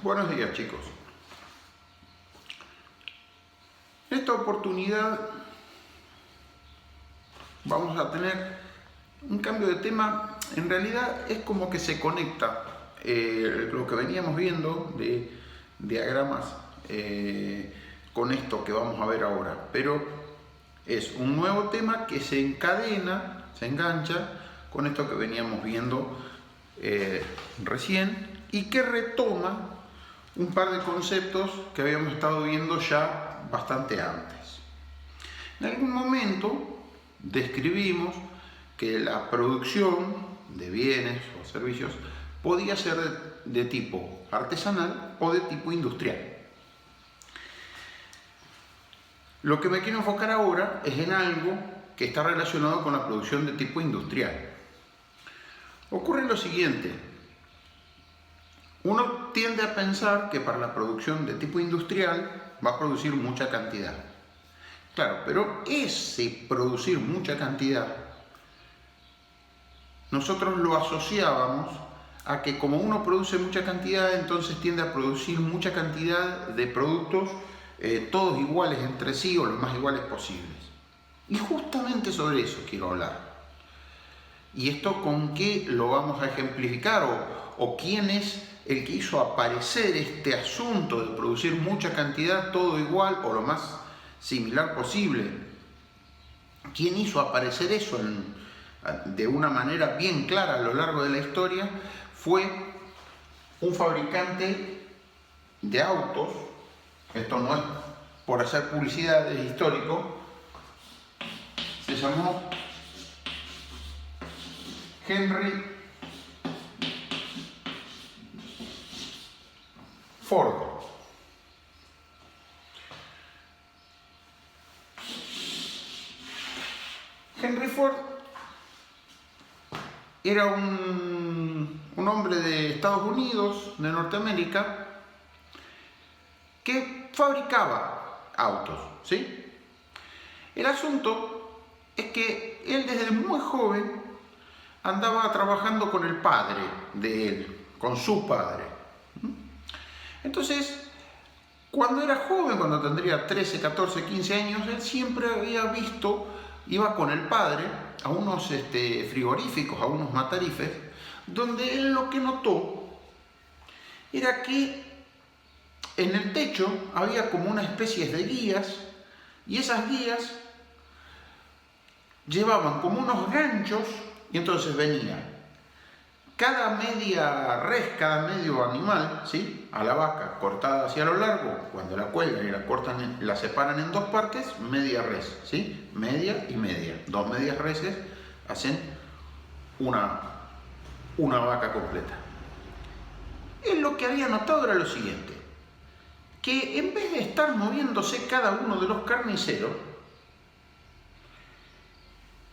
Buenos días, chicos. En esta oportunidad vamos a tener un cambio de tema. En realidad es como que se conecta lo que veníamos viendo de diagramas con esto que vamos a ver ahora, pero es un nuevo tema que se encadena, se engancha con esto que veníamos viendo recién y que retoma un par de conceptos que habíamos estado viendo ya bastante antes. En algún momento describimos que la producción de bienes o servicios podía ser de tipo artesanal o de tipo industrial. Lo que me quiero enfocar ahora es en algo que está relacionado con la producción de tipo industrial. Ocurre lo siguiente: uno tiende a pensar que para la producción de tipo industrial va a producir mucha cantidad. Claro, pero ese producir mucha cantidad, nosotros lo asociábamos a que como uno produce mucha cantidad, entonces tiende a producir mucha cantidad de productos todos iguales entre sí o lo más iguales posibles. Y justamente sobre eso quiero hablar. ¿Y esto con qué lo vamos a ejemplificar? ¿O quién es el que hizo aparecer este asunto de producir mucha cantidad, todo igual o lo más similar posible? ¿Quién hizo aparecer eso de una manera bien clara a lo largo de la historia? Fue un fabricante de autos. Esto no es por hacer publicidad, es histórico. Se llamó Henry Ford. Henry Ford era un hombre de Estados Unidos, de Norteamérica, que fabricaba autos, ¿sí? El asunto es que él desde muy joven andaba trabajando con el padre de él, con su padre. Entonces, cuando era joven, cuando tendría 13, 14, 15 años, él siempre había visto, iba con el padre a unos frigoríficos, a unos matarifes, donde él lo que notó era que en el techo había como una especie de guías, y esas guías llevaban como unos ganchos, y entonces venía cada media res, cada medio animal, ¿sí?, a la vaca cortada hacia lo largo, cuando la cuelgan y la cortan, la separan en dos partes, media res, ¿sí?, media y media. Dos medias reses hacen una vaca completa. Él lo que había notado era lo siguiente: que en vez de estar moviéndose cada uno de los carniceros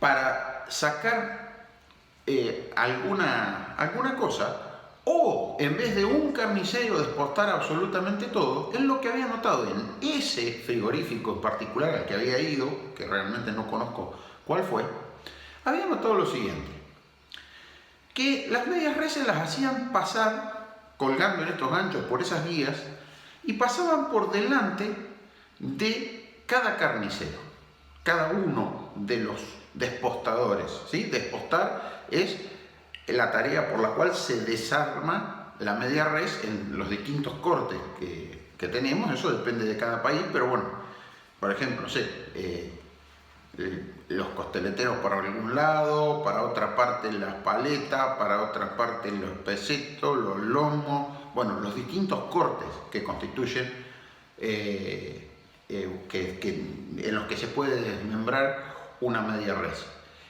para sacar alguna cosa, o en vez de un carnicero despostar absolutamente todo, él lo que había notado en ese frigorífico en particular al que había ido, que realmente no conozco cuál fue, había notado lo siguiente: que las medias reses las hacían pasar colgando en estos ganchos por esas guías y pasaban por delante de cada carnicero, cada uno de los despostadores, ¿sí? Despostar es la tarea por la cual se desarma la media res en los distintos cortes que tenemos. Eso depende de cada país, pero bueno, por ejemplo, no sé, los costeleteros para algún lado, para otra parte las paletas, para otra parte los pesetos, los lomos, bueno, los distintos cortes que constituyen, en los que se puede desmembrar una media res.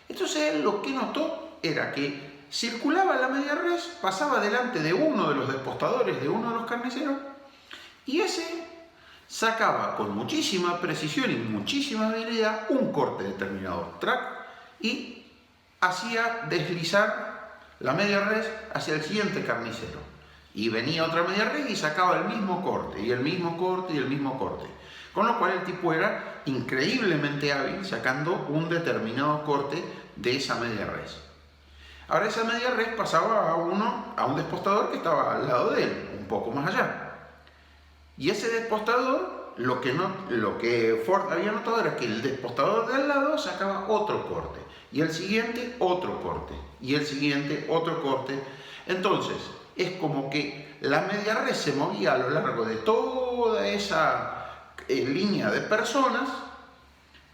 Entonces él lo que notó era que circulaba la media res, pasaba delante de uno de los despostadores de uno de los carniceros, y ese sacaba con muchísima precisión y muchísima habilidad un corte determinado, track, y hacía deslizar la media res hacia el siguiente carnicero. Y venía otra media res y sacaba el mismo corte, y el mismo corte, y el mismo corte. Con lo cual el tipo era increíblemente hábil sacando un determinado corte de esa media res. Ahora esa media res pasaba a un despostador que estaba al lado de él, un poco más allá. Y ese despostador, lo que Ford había notado era que el despostador de al lado sacaba otro corte, y el siguiente otro corte, y el siguiente otro corte. Entonces, es como que la media res se movía a lo largo de toda esa línea de personas,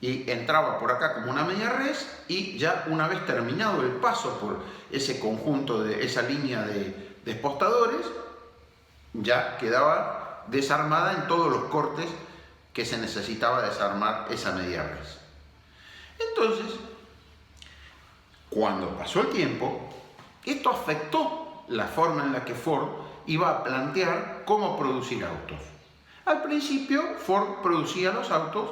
y entraba por acá como una media res, y ya una vez terminado el paso por ese conjunto de esa línea de despostadores, ya quedaba desarmada en todos los cortes que se necesitaba desarmar esa media res. Entonces, cuando pasó el tiempo, esto afectó la forma en la que Ford iba a plantear cómo producir autos. Al principio, Ford producía los autos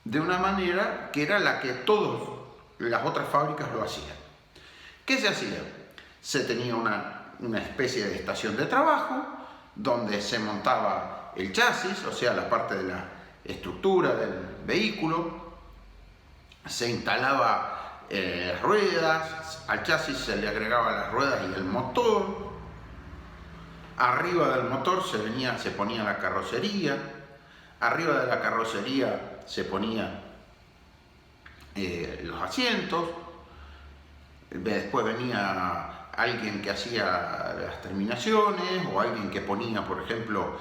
de una manera que era la que todas las otras fábricas lo hacían. ¿Qué se hacía? Se tenía una especie de estación de trabajo donde se montaba el chasis, o sea, la parte de la estructura del vehículo, se instalaba ruedas, al chasis se le agregaba las ruedas y el motor, arriba del motor se ponía la carrocería, arriba de la carrocería se ponían los asientos, después venía alguien que hacía las terminaciones, o alguien que ponía, por ejemplo,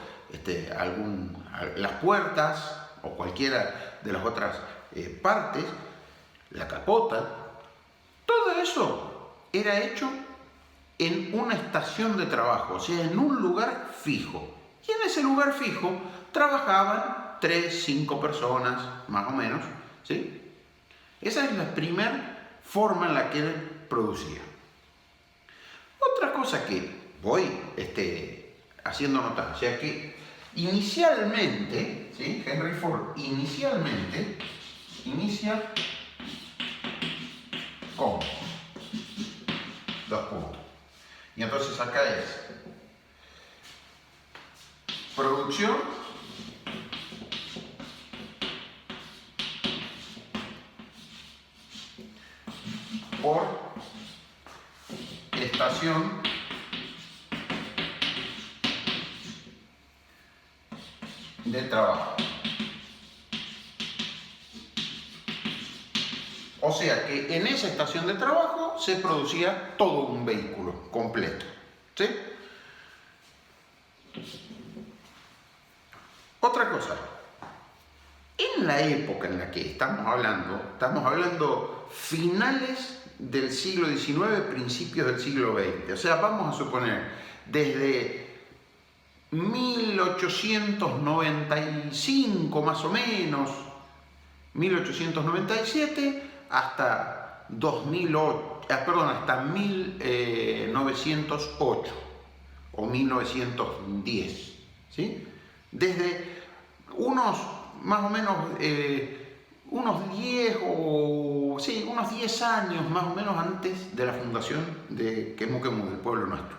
las puertas, o cualquiera de las otras partes, la capota. Todo eso era hecho en una estación de trabajo, o sea, en un lugar fijo. Y en ese lugar fijo trabajaban 3, 5 personas, más o menos, ¿sí? Esa es la primera forma en la que él producía. Otra cosa que voy haciendo notar, o sea que inicialmente, ¿sí? Henry Ford inicialmente inicia con 2 puntos. Y entonces acá es producción por estación de trabajo. O sea que en esa estación de trabajo se producía todo un vehículo completo, ¿sí? Otra cosa, en la época en la que estamos hablando finales del siglo XIX, principios del siglo XX. O sea, vamos a suponer desde 1895 más o menos, 1897 hasta 1908 o 1910, ¿sí? Desde más o menos unos 10 años más o menos antes de la fundación de Kemu Kemu, del pueblo nuestro.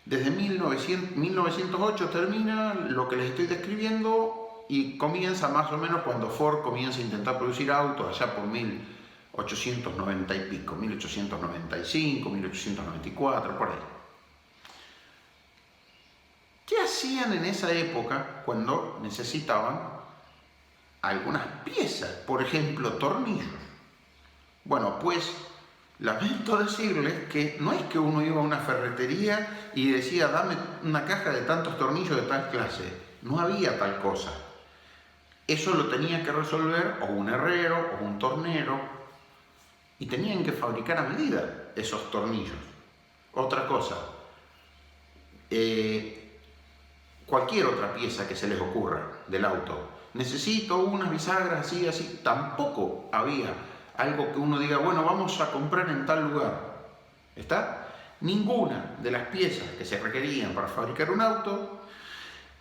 Desde 1908 termina lo que les estoy describiendo y comienza más o menos cuando Ford comienza a intentar producir autos, allá por 1890 y pico, 1895, 1894, por ahí. ¿Qué hacían en esa época cuando necesitaban algunas piezas? Por ejemplo, tornillos. Bueno, pues lamento decirles que no es que uno iba a una ferretería y decía, dame una caja de tantos tornillos de tal clase. No había tal cosa. Eso lo tenía que resolver o un herrero o un tornero, y tenían que fabricar a medida esos tornillos. Otra cosa, cualquier otra pieza que se les ocurra del auto. Necesito unas bisagras así, así. Tampoco había algo que uno diga, bueno, vamos a comprar en tal lugar. ¿Está? Ninguna de las piezas que se requerían para fabricar un auto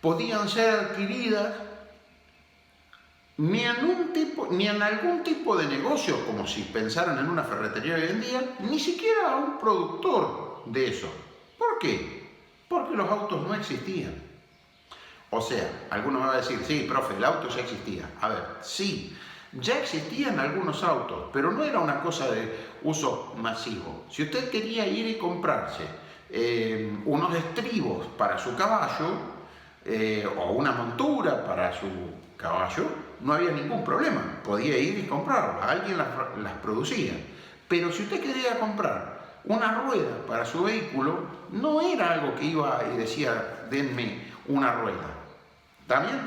podían ser adquiridas ni en algún tipo de negocio, como si pensaran en una ferretería hoy en día, ni siquiera a un productor de eso. ¿Por qué? Porque los autos no existían. O sea, alguno me va a decir, sí, profe, el auto ya existía. A ver, sí, ya existían algunos autos, pero no era una cosa de uso masivo. Si usted quería ir y comprarse unos estribos para su caballo o una montura para su caballo, no había ningún problema, podía ir y comprarlas, alguien las producía. Pero si usted quería comprar una rueda para su vehículo, no era algo que iba y decía, denme una rueda. ¿Está bien?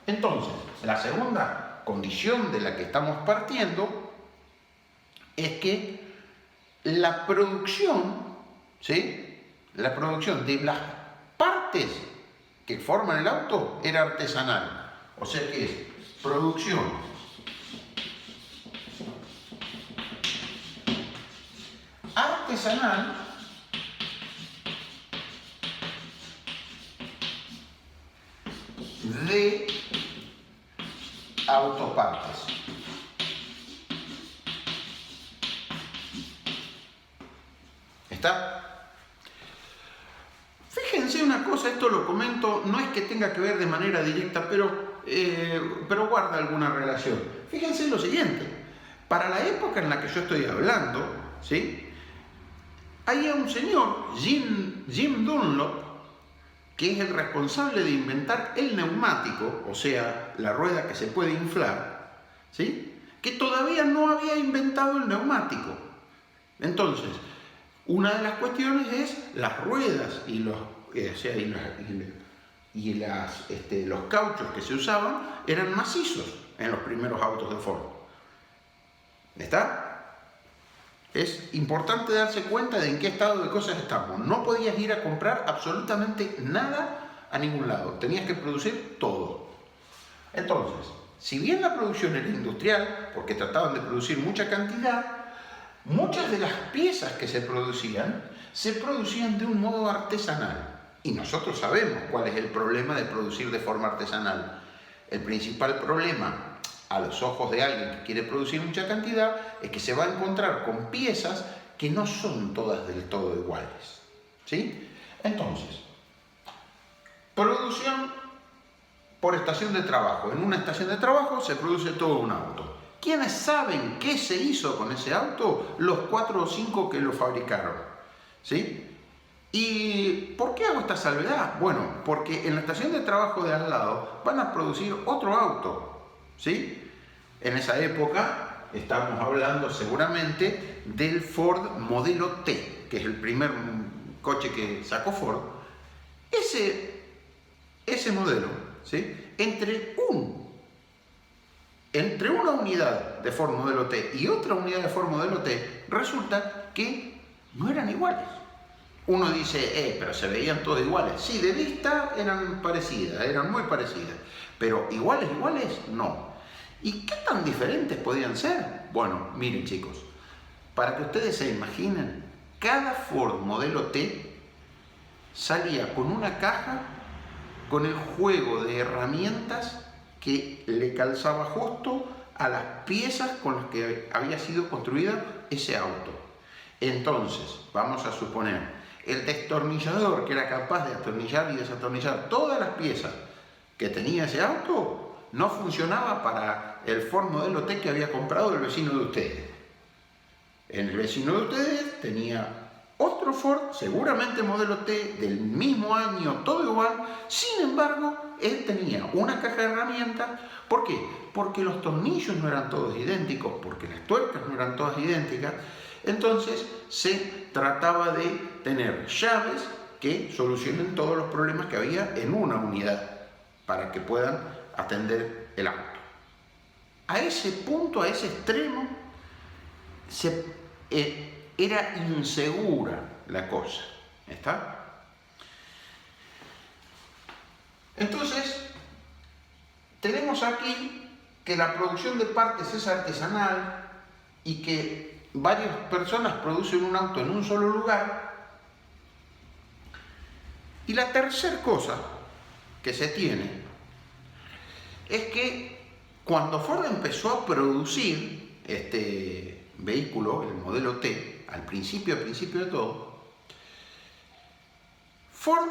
Entonces, la segunda condición de la que estamos partiendo es que la producción, ¿sí? La producción de las partes que forman el auto era artesanal. O sea que es producción artesanal de autopartes. ¿Está? Fíjense una cosa, esto lo comento, no es que tenga que ver de manera directa, pero guarda alguna relación. Fíjense lo siguiente, para la época en la que yo estoy hablando, ¿sí? Hay un señor, Jim Dunlop, que es el responsable de inventar el neumático, o sea, la rueda que se puede inflar, ¿sí? Que todavía no había inventado el neumático. Entonces, una de las cuestiones es las ruedas y los cauchos que se usaban eran macizos en los primeros autos de Ford. ¿Está? Es importante darse cuenta de en qué estado de cosas estamos. No podías ir a comprar absolutamente nada a ningún lado. Tenías que producir todo. Entonces, si bien la producción era industrial, porque trataban de producir mucha cantidad, muchas de las piezas que se producían de un modo artesanal. Y nosotros sabemos cuál es el problema de producir de forma artesanal. El principal problema a los ojos de alguien que quiere producir mucha cantidad es que se va a encontrar con piezas que no son todas del todo iguales. ¿Sí? Entonces, producción por estación de trabajo. En una estación de trabajo se produce todo un auto. ¿Quiénes saben qué se hizo con ese auto? Los 4 o 5 que lo fabricaron. ¿Sí? ¿Y por qué hago esta salvedad? Bueno, porque en la estación de trabajo de al lado van a producir otro auto. ¿Sí? En esa época estamos hablando seguramente del Ford modelo T, que es el primer coche que sacó Ford. Ese modelo, ¿sí? Entre una unidad de Ford modelo T y otra unidad de Ford modelo T, resulta que no eran iguales. Uno dice, pero se veían todos iguales. Sí, de vista eran parecidas, eran muy parecidas, pero iguales, no. ¿Y qué tan diferentes podían ser? Bueno, miren chicos, para que ustedes se imaginen, cada Ford modelo T salía con una caja con el juego de herramientas que le calzaba justo a las piezas con las que había sido construida ese auto. Entonces, vamos a suponer, el destornillador que era capaz de atornillar y desatornillar todas las piezas que tenía ese auto, no funcionaba para el Ford modelo T que había comprado el vecino de ustedes. El vecino de ustedes tenía otro Ford, seguramente modelo T, del mismo año, todo igual. Sin embargo, él tenía una caja de herramientas. ¿Por qué? Porque los tornillos no eran todos idénticos, porque las tuercas no eran todas idénticas. Entonces, se trataba de tener llaves que solucionen todos los problemas que había en una unidad para que puedan atender el auto. A ese punto, a ese extremo, era insegura la cosa. ¿Está? Entonces, tenemos aquí que la producción de partes es artesanal y que varias personas producen un auto en un solo lugar. Y la tercera cosa que se tiene es que cuando Ford empezó a producir este vehículo, el modelo T, al principio de todo, Ford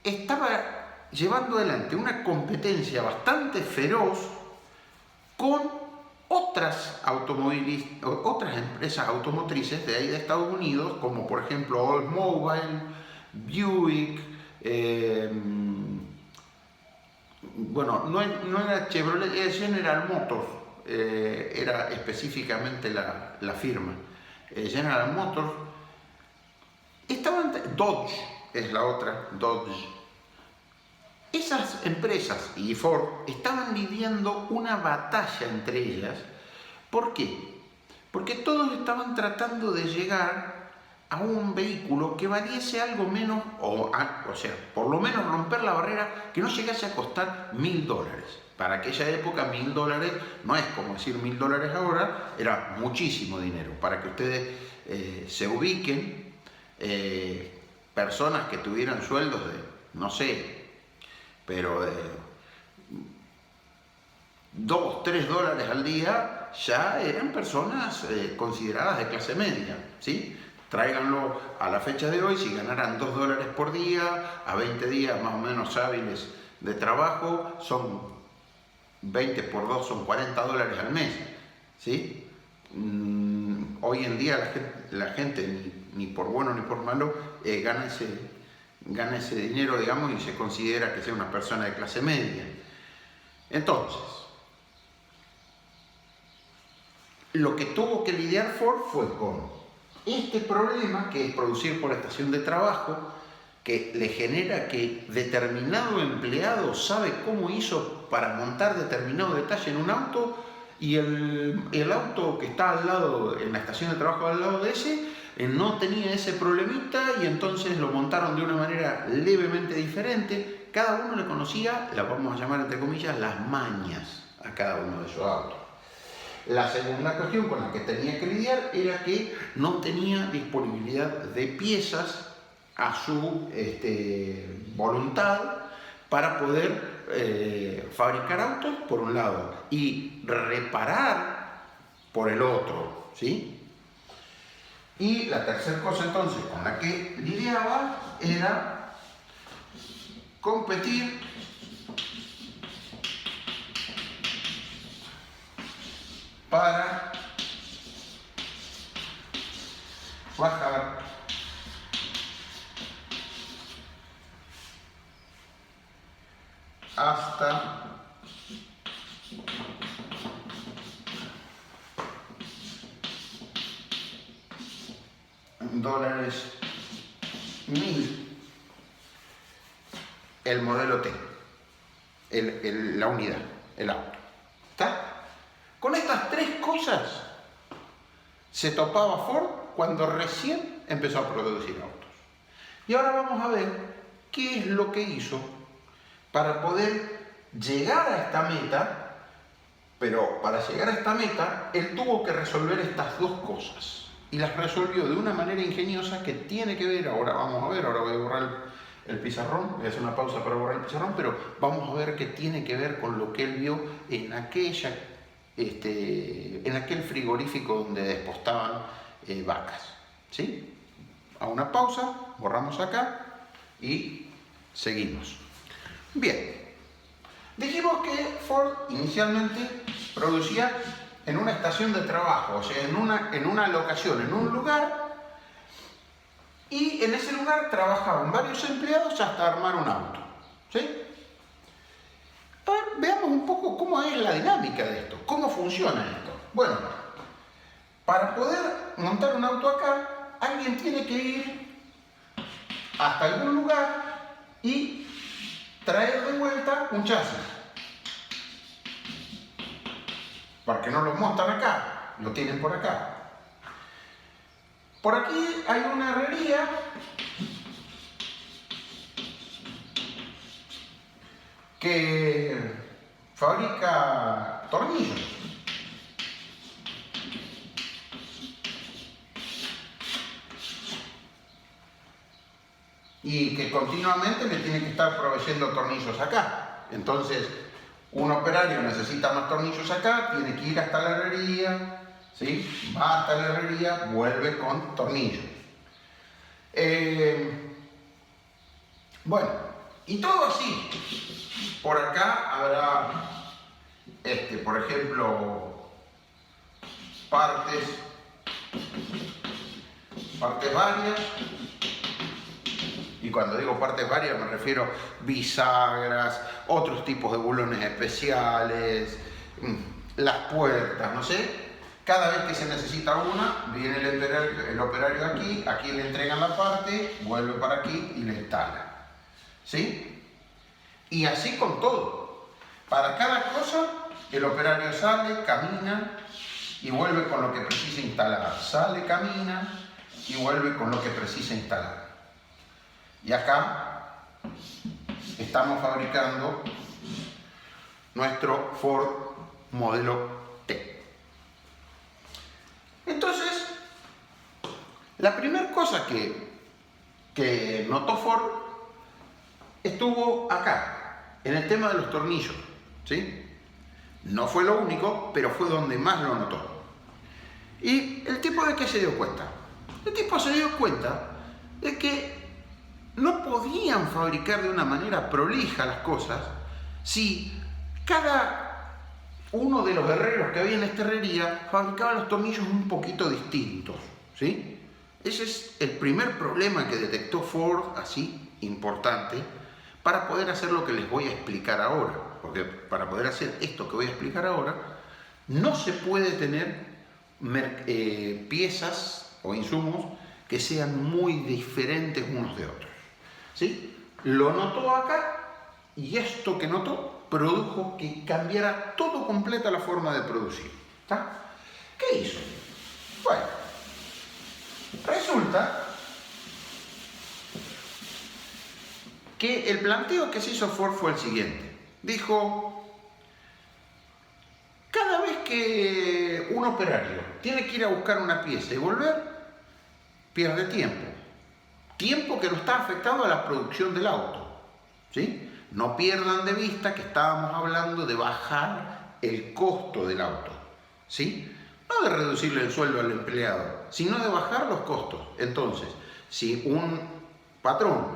estaba llevando adelante una competencia bastante feroz con otras empresas automotrices de ahí de Estados Unidos, como por ejemplo Oldsmobile, Buick, bueno, no era Chevrolet, era General Motors, era específicamente la firma. General Motors, Dodge es la otra, Dodge. Esas empresas y Ford estaban lidiando una batalla entre ellas. ¿Por qué? Porque todos estaban tratando de llegar a un vehículo que valiese algo menos, o sea, por lo menos romper la barrera que no llegase a costar $1000. Para aquella época $1000 no es como decir $1000 ahora, era muchísimo dinero. Para que ustedes se ubiquen, personas que tuvieran sueldos de, no sé, pero de $2, $3 al día ya eran personas consideradas de clase media, ¿sí? Tráiganlo a la fecha de hoy, si ganaran $2 por día, a 20 días más o menos hábiles de trabajo, son 20 por 2, son $40 al mes, ¿sí? Hoy en día la gente ni por bueno ni por malo gana ese dinero, digamos, y se considera que sea una persona de clase media. Entonces, lo que tuvo que lidiar Ford fue con este problema, que es producir por estación de trabajo, que le genera que determinado empleado sabe cómo hizo para montar determinado detalle en un auto, y el auto que está al lado, en la estación de trabajo al lado de ese, no tenía ese problemita, y entonces lo montaron de una manera levemente diferente. Cada uno le conocía, la vamos a llamar entre comillas, las mañas a cada uno de esos autos. La segunda cuestión con la que tenía que lidiar era que no tenía disponibilidad de piezas a su voluntad para poder fabricar autos por un lado y reparar por el otro, ¿sí? Y la tercera cosa entonces con la que lidiaba era competir para bajar hasta $1000 el modelo T, la unidad, el auto. ¿Está? Con estas tres cosas se topaba Ford cuando recién empezó a producir autos. Y ahora vamos a ver qué es lo que hizo para poder llegar a esta meta. Pero para llegar a esta meta, él tuvo que resolver estas dos cosas. Y las resolvió de una manera ingeniosa que tiene que ver, ahora vamos a ver, ahora voy a borrar el pizarrón, voy a hacer una pausa para borrar el pizarrón, pero vamos a ver qué tiene que ver con lo que él vio en aquel frigorífico donde despostaban vacas. ¿Sí? A una pausa, borramos acá y seguimos. Bien. Dijimos que Ford inicialmente producía en una estación de trabajo, o sea, en una locación, en un lugar, y en ese lugar trabajaban varios empleados hasta armar un auto. ¿Sí? A ver, veamos un poco cómo es la dinámica de esto, cómo funciona esto. Bueno, para poder montar un auto acá, alguien tiene que ir hasta algún lugar y traer de vuelta un chasis. Porque no lo montan acá, lo tienen por acá. Por aquí hay una herrería que fabrica tornillos. Y que continuamente me tiene que estar proveyendo tornillos acá. Entonces, un operario necesita más tornillos acá, tiene que ir hasta la herrería, ¿sí? Va hasta la herrería, vuelve con tornillos. Bueno, y todo así. Por acá habrá, por ejemplo, partes varias, y cuando digo partes varias me refiero a bisagras, otros tipos de bulones especiales, las puertas, no sé. Cada vez que se necesita una, viene el operario aquí le entregan la parte, vuelve para aquí y le instala. ¿Sí? Y así con todo. Para cada cosa, el operario sale, camina y vuelve con lo que precisa instalar. Sale, camina y vuelve con lo que precisa instalar. Y acá estamos fabricando nuestro Ford modelo T. Entonces, la primera cosa que notó Ford estuvo acá, en el tema de los tornillos, ¿sí? No fue lo único, pero fue donde más lo notó. ¿Y el tipo de qué se dio cuenta? El tipo se dio cuenta de que no podían fabricar de una manera prolija las cosas si cada uno de los herreros que había en esta herrería fabricaba los tornillos un poquito distintos, ¿sí? Ese es el primer problema que detectó Ford, así, importante, para poder hacer lo que les voy a explicar ahora. Porque para poder hacer esto que voy a explicar ahora, no se puede tener piezas o insumos que sean muy diferentes unos de otros, ¿sí? Lo notó acá, y esto que notó produjo que cambiara todo completa la forma de producir. ¿Está? ¿Qué hizo? Bueno, resulta que el planteo que se hizo Ford fue el siguiente. Dijo, cada vez que un operario tiene que ir a buscar una pieza y volver, pierde tiempo. Tiempo que no está afectado a la producción del auto, ¿sí? No pierdan de vista que estábamos hablando de bajar el costo del auto, ¿sí? No de reducirle el sueldo al empleado, sino de bajar los costos. Entonces, si un patrón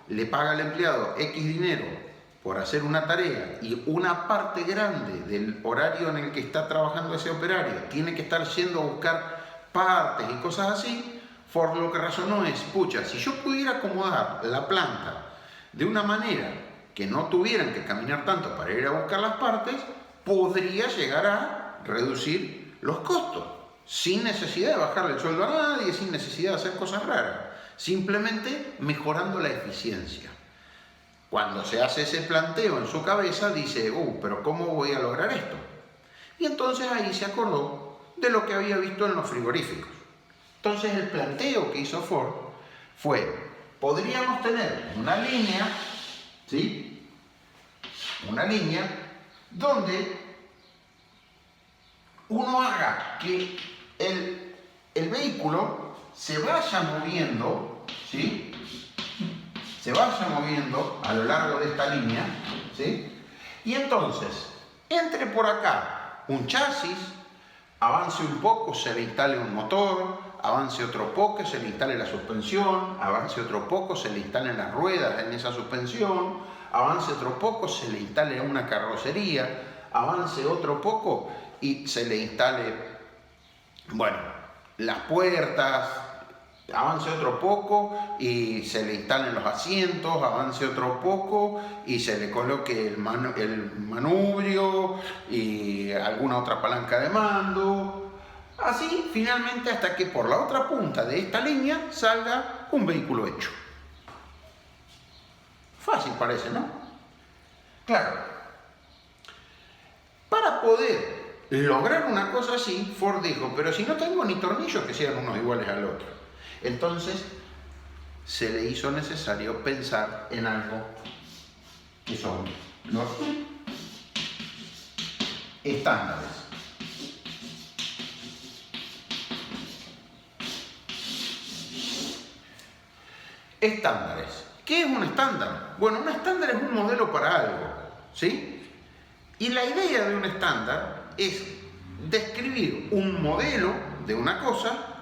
le paga al empleado X dinero por hacer una tarea y una parte grande del horario en el que está trabajando ese operario tiene que estar yendo a buscar partes y cosas así, Ford lo que razonó es, pucha, si yo pudiera acomodar la planta de una manera que no tuvieran que caminar tanto para ir a buscar las partes, podría llegar a reducir los costos, sin necesidad de bajarle el sueldo a nadie, sin necesidad de hacer cosas raras, simplemente mejorando la eficiencia. Cuando se hace ese planteo en su cabeza, dice, pero ¿cómo voy a lograr esto? Y entonces ahí se acordó de lo que había visto en los frigoríficos. Entonces el planteo que hizo Ford fue, podríamos tener una línea, ¿sí? Una línea donde uno haga que el vehículo se vaya moviendo, ¿sí? Se vaya moviendo a lo largo de esta línea, ¿sí? Y entonces, entre por acá un chasis, avance un poco, se le instale un motor, avance otro poco, se le instale la suspensión, avance otro poco, se le instalen las ruedas en esa suspensión, avance otro poco, se le instale una carrocería, avance otro poco y se le instale, bueno, las puertas, avance otro poco y se le instalen los asientos, avance otro poco y se le coloque el manubrio y alguna otra palanca de mando. Así, finalmente, hasta que por la otra punta de esta línea salga un vehículo hecho. Fácil parece, ¿no? Claro. Para poder lograr una cosa así, Ford dijo, pero si no tengo ni tornillos que sean unos iguales al otro. Entonces, se le hizo necesario pensar en algo que son los estándares. Estándares. ¿Qué es un estándar? Bueno, un estándar es un modelo para algo, ¿sí? Y la idea de un estándar es describir un modelo de una cosa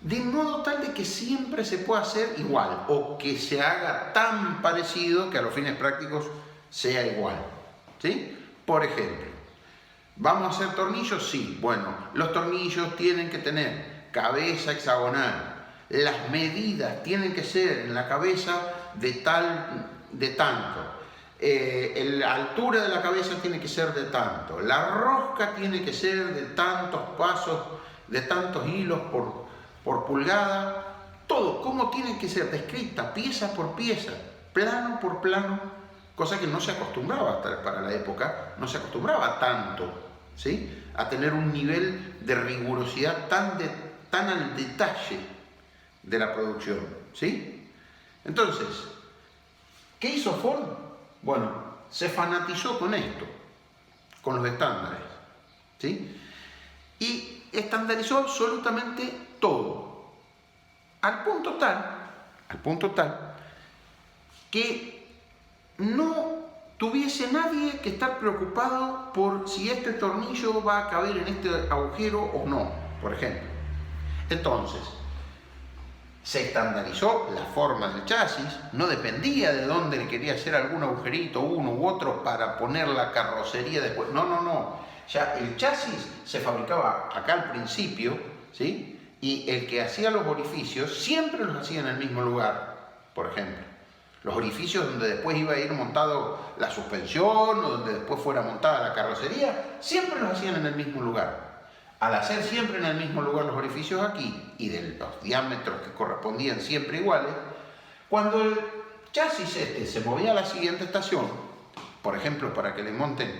de modo tal de que siempre se pueda hacer igual o que se haga tan parecido que a los fines prácticos sea igual, ¿sí? Por ejemplo, ¿Vamos a hacer tornillos? Sí. Bueno, los tornillos tienen que tener cabeza hexagonal. Las medidas tienen que ser en la cabeza de tanto. La altura de la cabeza tiene que ser de tanto. La rosca tiene que ser de tantos pasos, de tantos hilos por pulgada. Todo, cómo tiene que ser descrita, pieza por pieza, plano por plano, cosa que no se acostumbraba hasta para la época, no se acostumbraba tanto, ¿sí? A tener un nivel de rigurosidad tan al detalle de la producción, ¿sí? Entonces, ¿qué hizo Ford? Bueno, se fanatizó con esto, con los estándares, ¿sí? Y estandarizó absolutamente todo, al punto tal que no tuviese nadie que estar preocupado por si este tornillo va a caber en este agujero o no, por ejemplo. Entonces, se estandarizó la forma del chasis, no dependía de dónde le quería hacer algún agujerito uno u otro para poner la carrocería después. No. Ya el chasis se fabricaba acá al principio, ¿sí? Y el que hacía los orificios siempre los hacía en el mismo lugar, por ejemplo. Los orificios donde después iba a ir montado la suspensión o donde después fuera montada la carrocería, siempre los hacían en el mismo lugar. Al hacer siempre en el mismo lugar los orificios aquí y de los diámetros que correspondían siempre iguales, cuando el chasis se movía a la siguiente estación, por ejemplo, para que le monten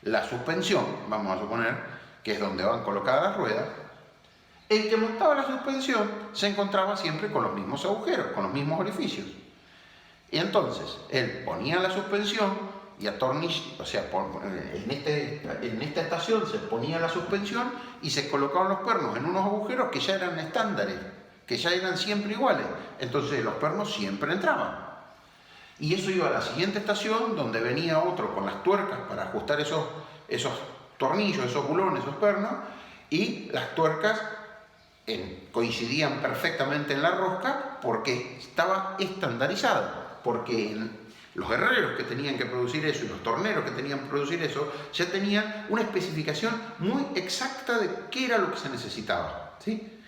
la suspensión, vamos a suponer, que es donde van colocadas las ruedas, el que montaba la suspensión se encontraba siempre con los mismos agujeros, con los mismos orificios. Y entonces, él ponía la suspensión y atornillaba, o sea, en esta estación se ponía la suspensión y se colocaban los pernos en unos agujeros que ya eran estándares, que ya eran siempre iguales. Entonces los pernos siempre entraban. Y eso iba a la siguiente estación, donde venía otro con las tuercas para ajustar esos tornillos, esos bulones, esos pernos, y las tuercas coincidían perfectamente en la rosca porque estaba estandarizado, porque los herreros que tenían que producir eso y los torneros que tenían que producir eso ya tenían una especificación muy exacta de qué era lo que se necesitaba, ¿sí?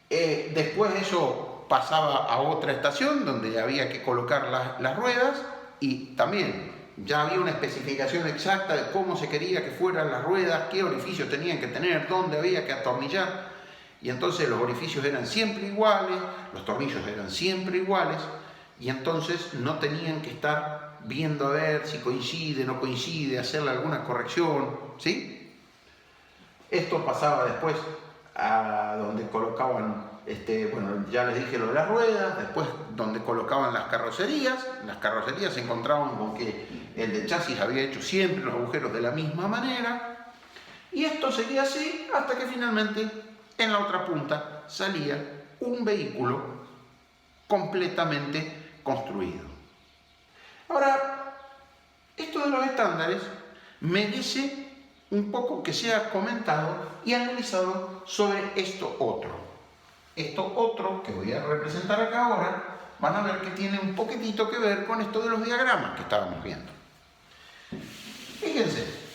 Después eso pasaba a otra estación donde había que colocar las ruedas y también ya había una especificación exacta de cómo se quería que fueran las ruedas, qué orificios tenían que tener, dónde había que atornillar. Y entonces los orificios eran siempre iguales, los tornillos eran siempre iguales, y entonces no tenían que estar viendo a ver si coincide, no coincide, hacerle alguna corrección, ¿sí? Esto pasaba después a donde colocaban, bueno, ya les dije lo de las ruedas, después donde colocaban las carrocerías se encontraban con que el de chasis había hecho siempre los agujeros de la misma manera, y esto seguía así hasta que finalmente en la otra punta salía un vehículo completamente construido. Ahora, esto de los estándares merece un poco que sea comentado y analizado sobre esto otro. Esto otro que voy a representar acá ahora, van a ver que tiene un poquitito que ver con esto de los diagramas que estábamos viendo. Fíjense.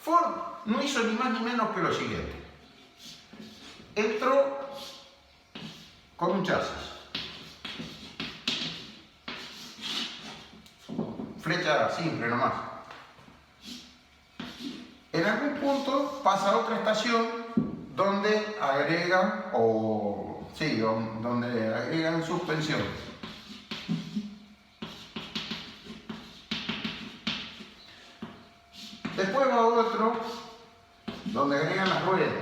Ford no hizo ni más ni menos que lo siguiente. Entró con un chasis. Flecha simple nomás. En algún punto pasa a otra estación donde agregan, donde agregan suspensión. Después va a otro donde agregan las ruedas.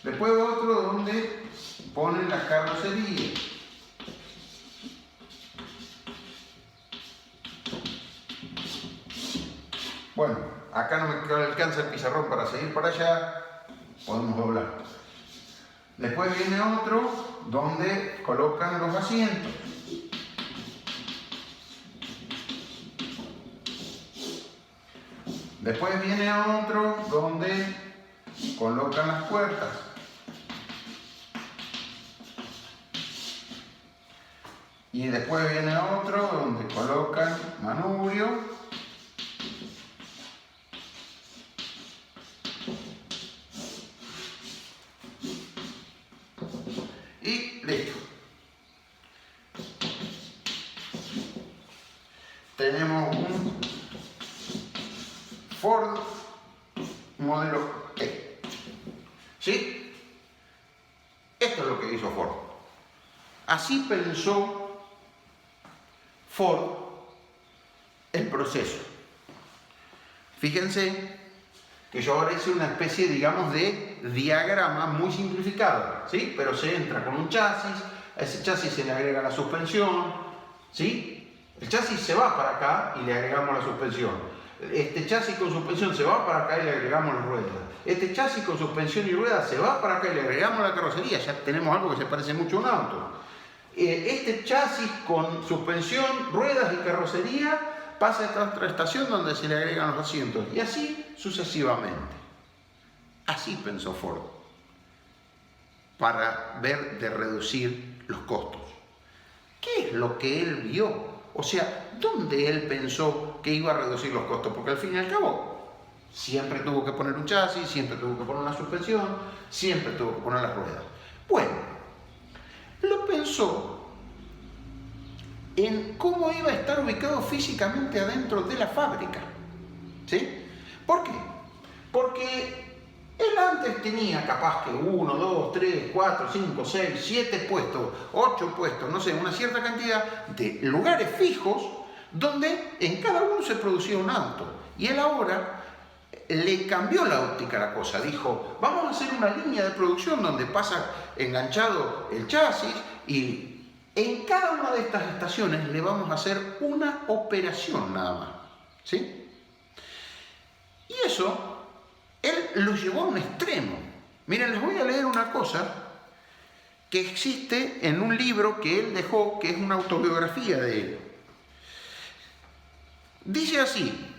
Después va a otro donde ponen las carrocerías. Bueno, acá no me alcanza el pizarrón para seguir para allá, podemos doblar. Después viene otro donde colocan los asientos. Después viene otro donde colocan las puertas. Y después viene otro donde colocan manubrio. Y listo. Tenemos un Ford modelo E. ¿Sí? Esto es lo que hizo Ford. Así pensó Ford el proceso. Fíjense que yo ahora hice una especie, digamos, de diagrama muy simplificado, ¿sí? Pero se entra con un chasis, a ese chasis se le agrega la suspensión, ¿sí? El chasis se va para acá y le agregamos la suspensión. Este chasis con suspensión se va para acá y le agregamos las ruedas. Este chasis con suspensión y ruedas se va para acá y le agregamos la carrocería. Ya tenemos algo que se parece mucho a un auto. Este chasis con suspensión, ruedas y carrocería pasa a esta otra estación donde se le agregan los asientos. Y así sucesivamente. Así pensó Ford para ver de reducir los costos. ¿Qué es lo que él vio? O sea, ¿dónde él pensó que iba a reducir los costos? Porque al fin y al cabo, siempre tuvo que poner un chasis, siempre tuvo que poner una suspensión, siempre tuvo que poner las ruedas. Bueno, lo pensó en cómo iba a estar ubicado físicamente adentro de la fábrica. ¿Sí? ¿Por qué? Porque él antes tenía capaz que 1, 2, 3, 4, 5, 6, 7 puestos, 8 puestos, no sé, una cierta cantidad de lugares fijos donde en cada uno se producía un auto. Y él ahora le cambió la óptica a la cosa. Dijo, vamos a hacer una línea de producción donde pasa enganchado el chasis y en cada una de estas estaciones le vamos a hacer una operación nada más. ¿Sí? Y eso él lo llevó a un extremo. Miren, les voy a leer una cosa que existe en un libro que él dejó, que es una autobiografía de él. Dice así: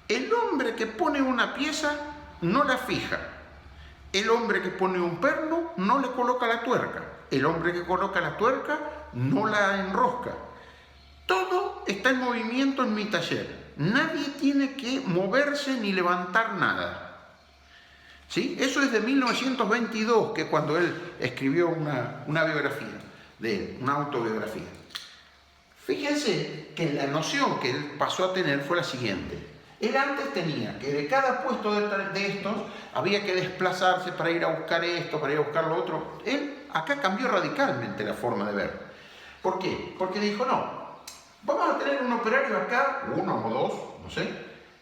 el hombre que pone una pieza no la fija. El hombre que pone un perno no le coloca la tuerca. El hombre que coloca la tuerca no la enrosca. Todo está en movimiento en mi taller. Nadie tiene que moverse ni levantar nada. ¿Sí? Eso es de 1922, que es cuando él escribió una biografía de él, una autobiografía. Fíjense que la noción que él pasó a tener fue la siguiente. Él antes tenía que de cada puesto de estos había que desplazarse para ir a buscar esto, para ir a buscar lo otro. Él acá cambió radicalmente la forma de ver. ¿Por qué? Porque dijo, no, vamos a tener un operario acá, uno o dos, no sé,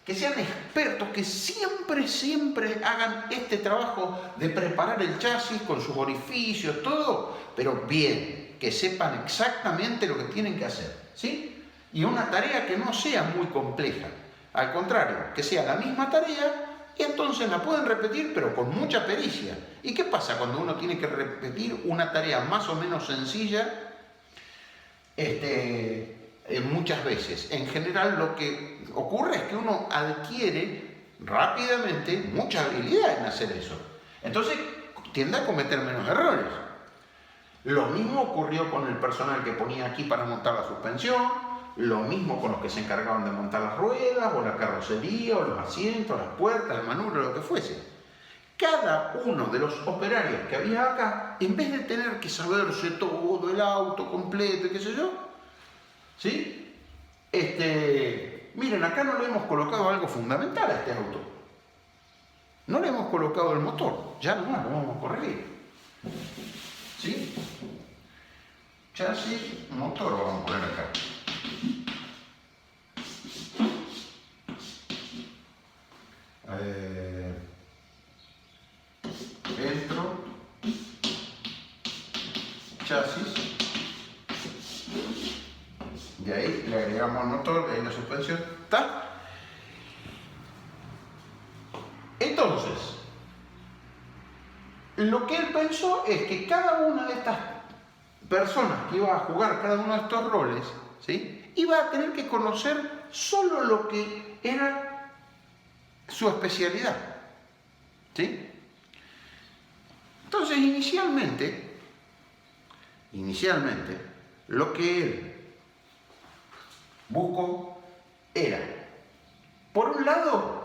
que sean expertos, que siempre hagan este trabajo de preparar el chasis con sus orificios, todo, pero bien, que sepan exactamente lo que tienen que hacer, ¿sí? Y una tarea que no sea muy compleja, al contrario, que sea la misma tarea y entonces la pueden repetir, pero con mucha pericia. ¿Y qué pasa cuando uno tiene que repetir una tarea más o menos sencilla? Muchas veces. En general lo que ocurre es que uno adquiere rápidamente mucha habilidad en hacer eso. Entonces tiende a cometer menos errores. Lo mismo ocurrió con el personal que ponía aquí para montar la suspensión, lo mismo con los que se encargaban de montar las ruedas, o la carrocería, o los asientos, las puertas, el manubrio, lo que fuese. Cada uno de los operarios que había acá, en vez de tener que saberse todo el auto completo y qué sé yo, ¿sí? Miren, acá no le hemos colocado algo fundamental a este auto. No le hemos colocado el motor, ya no lo vamos a corregir. ¿Sí? Chasis, motor lo vamos a poner acá. Entro, chasis, de ahí le agregamos el motor, de ahí la suspensión, ¿está? Entonces, lo que él pensó es que cada una de estas personas que iba a jugar cada uno de estos roles, ¿sí?, iba a tener que conocer solo lo que era su especialidad. ¿Sí? Entonces, inicialmente, lo que él buscó era, por un lado,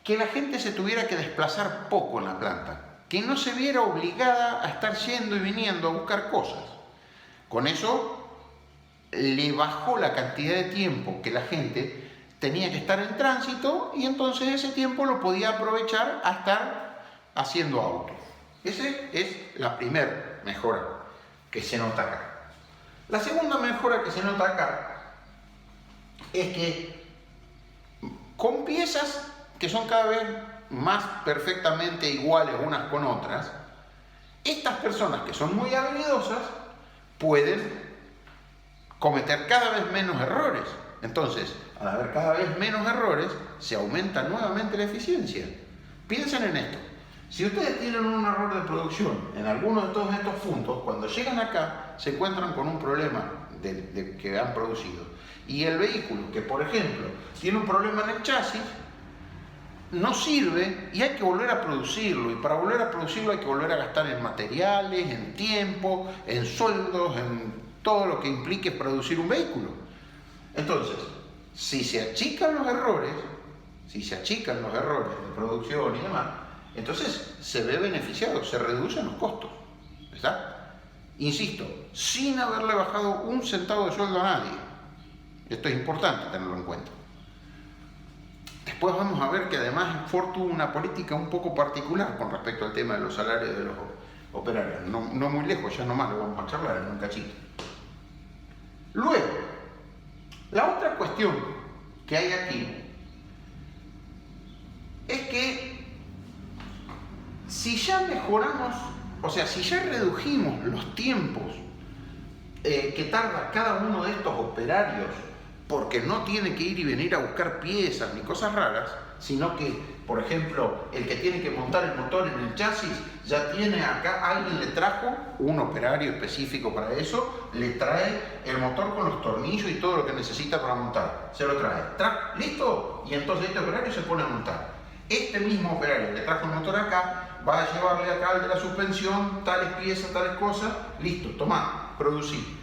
que la gente se tuviera que desplazar poco en la planta, que no se viera obligada a estar yendo y viniendo a buscar cosas. Con eso le bajó la cantidad de tiempo que la gente tenía que estar en tránsito y entonces ese tiempo lo podía aprovechar a estar haciendo autos. Esa es la primera mejora que se nota acá. La segunda mejora que se nota acá es que con piezas que son cada vez más perfectamente iguales unas con otras, estas personas que son muy habilidosas pueden cometer cada vez menos errores. Entonces, al haber cada vez menos errores, se aumenta nuevamente la eficiencia. Piensen en esto. Si ustedes tienen un error de producción en alguno de todos estos puntos, cuando llegan acá se encuentran con un problema de que han producido. Y el vehículo, que por ejemplo tiene un problema en el chasis, no sirve y hay que volver a producirlo. Y para volver a producirlo hay que volver a gastar en materiales, en tiempo, en sueldos, en todo lo que implique producir un vehículo. Entonces, si se achican los errores de producción y demás, entonces se ve beneficiado, se reducen los costos, ¿está? Insisto, sin haberle bajado un centavo de sueldo a nadie. Esto es importante tenerlo en cuenta. Después vamos a ver que además Ford tuvo una política un poco particular con respecto al tema de los salarios de los operarios. No muy lejos, ya nomás lo vamos a charlar en un cachito. Luego, la otra cuestión que hay aquí es que si ya mejoramos, o sea, si ya redujimos los tiempos que tarda cada uno de estos operarios, porque no tiene que ir y venir a buscar piezas ni cosas raras, sino que, por ejemplo, el que tiene que montar el motor en el chasis, ya tiene acá, alguien le trajo, un operario específico para eso, le trae el motor con los tornillos y todo lo que necesita para montar, se lo trae, ¿listo? Y entonces este operario se pone a montar. Este mismo operario que trajo el motor acá, va a llevarle acá al de la suspensión, tales piezas, tales cosas, listo, tomá, producí.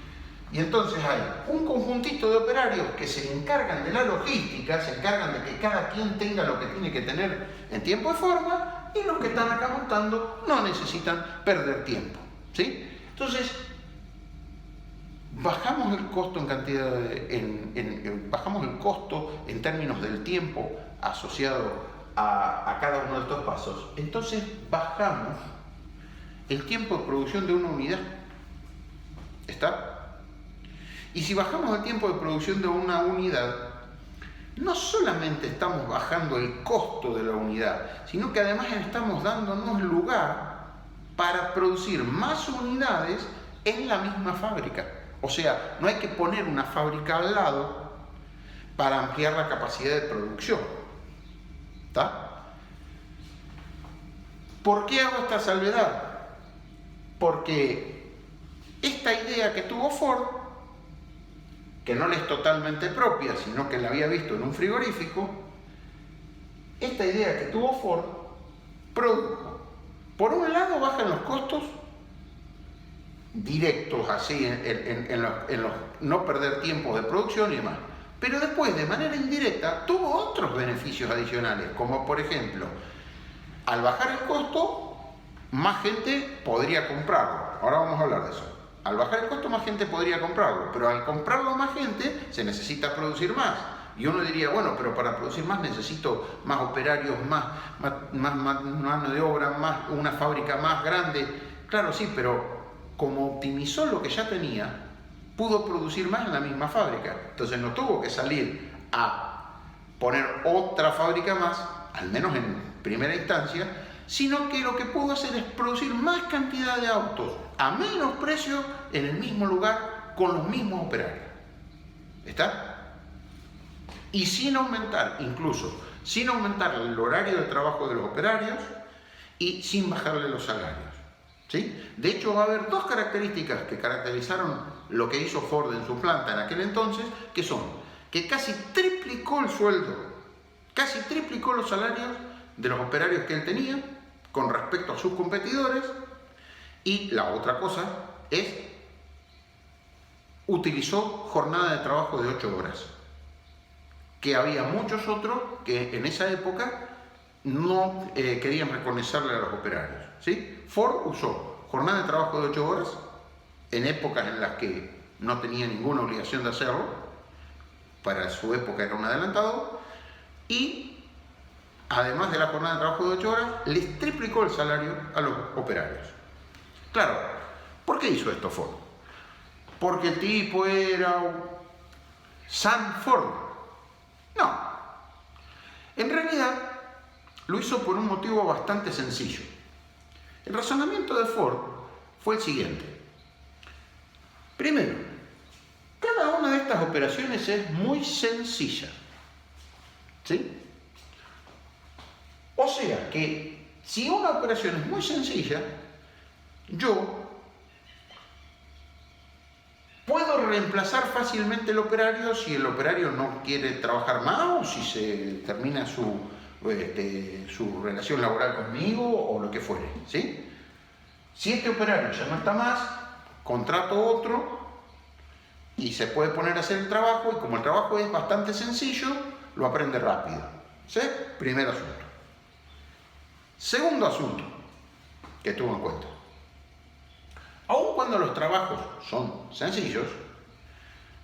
Y entonces hay un conjuntito de operarios que se encargan de la logística, se encargan de que cada quien tenga lo que tiene que tener en tiempo y forma, y los que están acá montando no necesitan perder tiempo, ¿sí? Entonces, bajamos el costo en cantidad bajamos el costo en términos del tiempo asociado a cada uno de estos pasos. Entonces bajamos el tiempo de producción de una unidad. ¿Está? Y si bajamos el tiempo de producción de una unidad, no solamente estamos bajando el costo de la unidad, sino que además estamos dándonos lugar para producir más unidades en la misma fábrica. O sea, no hay que poner una fábrica al lado para ampliar la capacidad de producción. ¿Está? ¿Por qué hago esta salvedad? Porque esta idea que tuvo Ford, que no le es totalmente propia, sino que la había visto en un frigorífico, esta idea que tuvo Ford produjo, por un lado, bajan los costos directos, así, en los no perder tiempos de producción y demás, pero después, de manera indirecta, tuvo otros beneficios adicionales, como por ejemplo, al bajar el costo, más gente podría comprarlo. Ahora vamos a hablar de eso. Al bajar el costo, más gente podría comprarlo, pero al comprarlo más gente, se necesita producir más. Y uno diría, bueno, pero para producir más necesito más operarios, más mano de obra, una fábrica más grande. Claro, sí, pero como optimizó lo que ya tenía, pudo producir más en la misma fábrica. Entonces no tuvo que salir a poner otra fábrica más, al menos en primera instancia, sino que lo que pudo hacer es producir más cantidad de autos a menos precio en el mismo lugar con los mismos operarios. ¿Está? Y sin aumentar, incluso, sin aumentar el horario de trabajo de los operarios y sin bajarle los salarios. ¿Sí? De hecho, va a haber dos características que caracterizaron lo que hizo Ford en su planta en aquel entonces, que son que casi triplicó el sueldo, casi triplicó los salarios de los operarios que él tenía con respecto a sus competidores. Y la otra cosa es, utilizó jornada de trabajo de 8 horas, que había muchos otros que en esa época no querían reconocerle a los operarios, ¿sí? Ford usó jornada de trabajo de 8 horas en épocas en las que no tenía ninguna obligación de hacerlo, para su época era un adelantado, y además de la jornada de trabajo de 8 horas, les triplicó el salario a los operarios. Claro, ¿por qué hizo esto Ford? Porque el tipo era Sam Ford. No. En realidad, lo hizo por un motivo bastante sencillo. El razonamiento de Ford fue el siguiente. Primero, cada una de estas operaciones es muy sencilla, ¿sí? O sea que si una operación es muy sencilla, yo puedo reemplazar fácilmente el operario si el operario no quiere trabajar más o si se termina su relación laboral conmigo o lo que fuere, ¿sí? Si este operario ya no está más, contrato otro y se puede poner a hacer el trabajo, y como el trabajo es bastante sencillo, lo aprende rápido, ¿sí? Primer asunto. Segundo asunto que tuvo en cuenta. Aun cuando los trabajos son sencillos,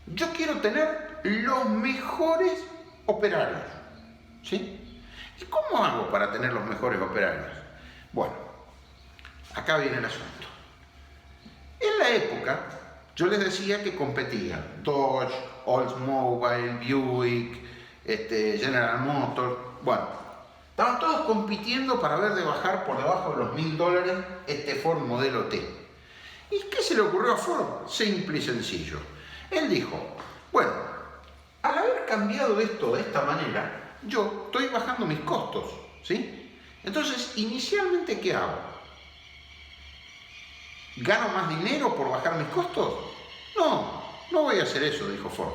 yo quiero tener los mejores operarios, ¿sí? ¿Y cómo hago para tener los mejores operarios? Bueno, acá viene el asunto. En la época, yo les decía que competía Dodge, Oldsmobile, Buick, General Motors, bueno, estaban todos compitiendo para ver de bajar por debajo de los $1000 este Ford modelo T. ¿Y qué se le ocurrió a Ford? Simple y sencillo. Él dijo, bueno, al haber cambiado esto de esta manera, yo estoy bajando mis costos, ¿sí? Entonces, inicialmente, ¿qué hago? ¿Gano más dinero por bajar mis costos? No, no voy a hacer eso, dijo Ford.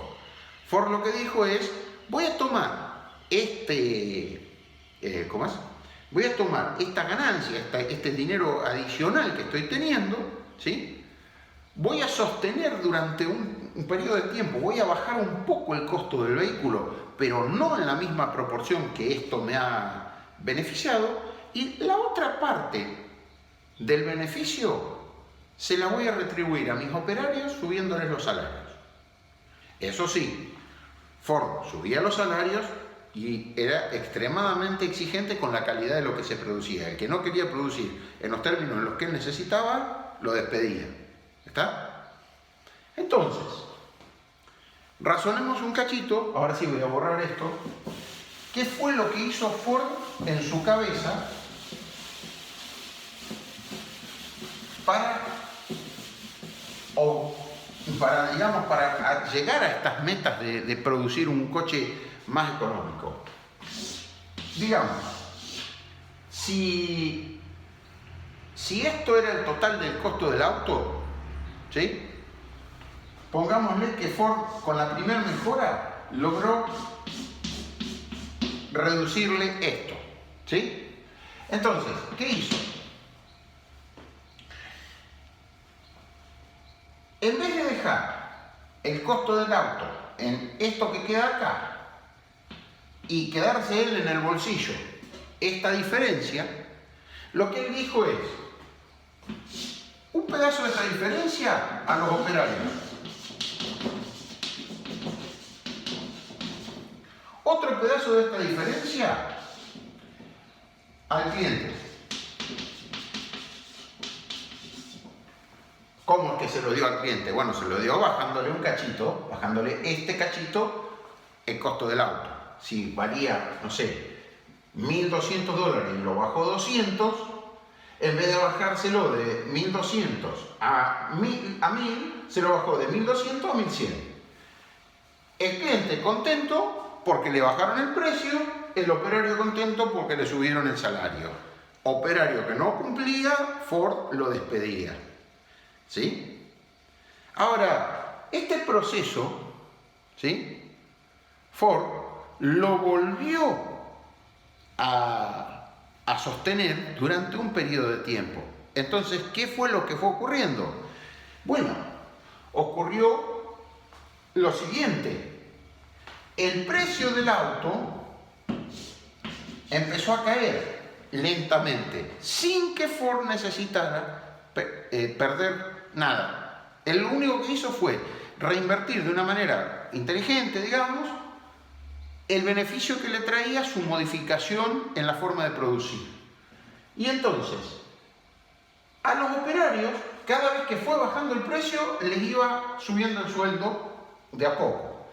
Ford lo que dijo es, voy a tomar voy a tomar esta ganancia, este dinero adicional que estoy teniendo, ¿sí? Voy a sostener durante un periodo de tiempo, voy a bajar un poco el costo del vehículo, pero no en la misma proporción que esto me ha beneficiado, y la otra parte del beneficio se la voy a retribuir a mis operarios subiéndoles los salarios. Eso sí, Ford subía los salarios y era extremadamente exigente con la calidad de lo que se producía. El que no quería producir en los términos en los que él necesitaba, lo despedía. ¿Está? Entonces, razonemos un cachito, ahora sí voy a borrar esto. ¿Qué fue lo que hizo Ford en su cabeza para llegar a estas metas de producir un coche más económico? Digamos, si esto era el total del costo del auto, ¿sí? Pongámosle que Ford con la primera mejora logró reducirle esto, ¿sí? Entonces, ¿qué hizo? En vez de dejar el costo del auto en esto que queda acá y quedarse él en el bolsillo esta diferencia, lo que él dijo es, un pedazo de esta diferencia a los operarios, otro pedazo de esta diferencia al cliente. ¿Cómo es que se lo dio al cliente? Bueno, se lo dio bajándole un cachito, bajándole este cachito el costo del auto. Si valía, no sé, $1200 y lo bajó 200, en vez de bajárselo de 1200 a 1000, se lo bajó de 1200 a 1100. El cliente contento porque le bajaron el precio, el operario contento porque le subieron el salario. Operario que no cumplía, Ford lo despedía. ¿Sí? Ahora, este proceso, ¿sí? Ford lo volvió a a sostener durante un periodo de tiempo. Entonces, ¿qué fue lo que fue ocurriendo? Bueno, ocurrió lo siguiente. El precio del auto empezó a caer lentamente, sin que Ford necesitara perder nada. Lo único que hizo fue reinvertir de una manera inteligente, digamos, el beneficio que le traía su modificación en la forma de producir. Y entonces, a los operarios, cada vez que fue bajando el precio, les iba subiendo el sueldo de a poco.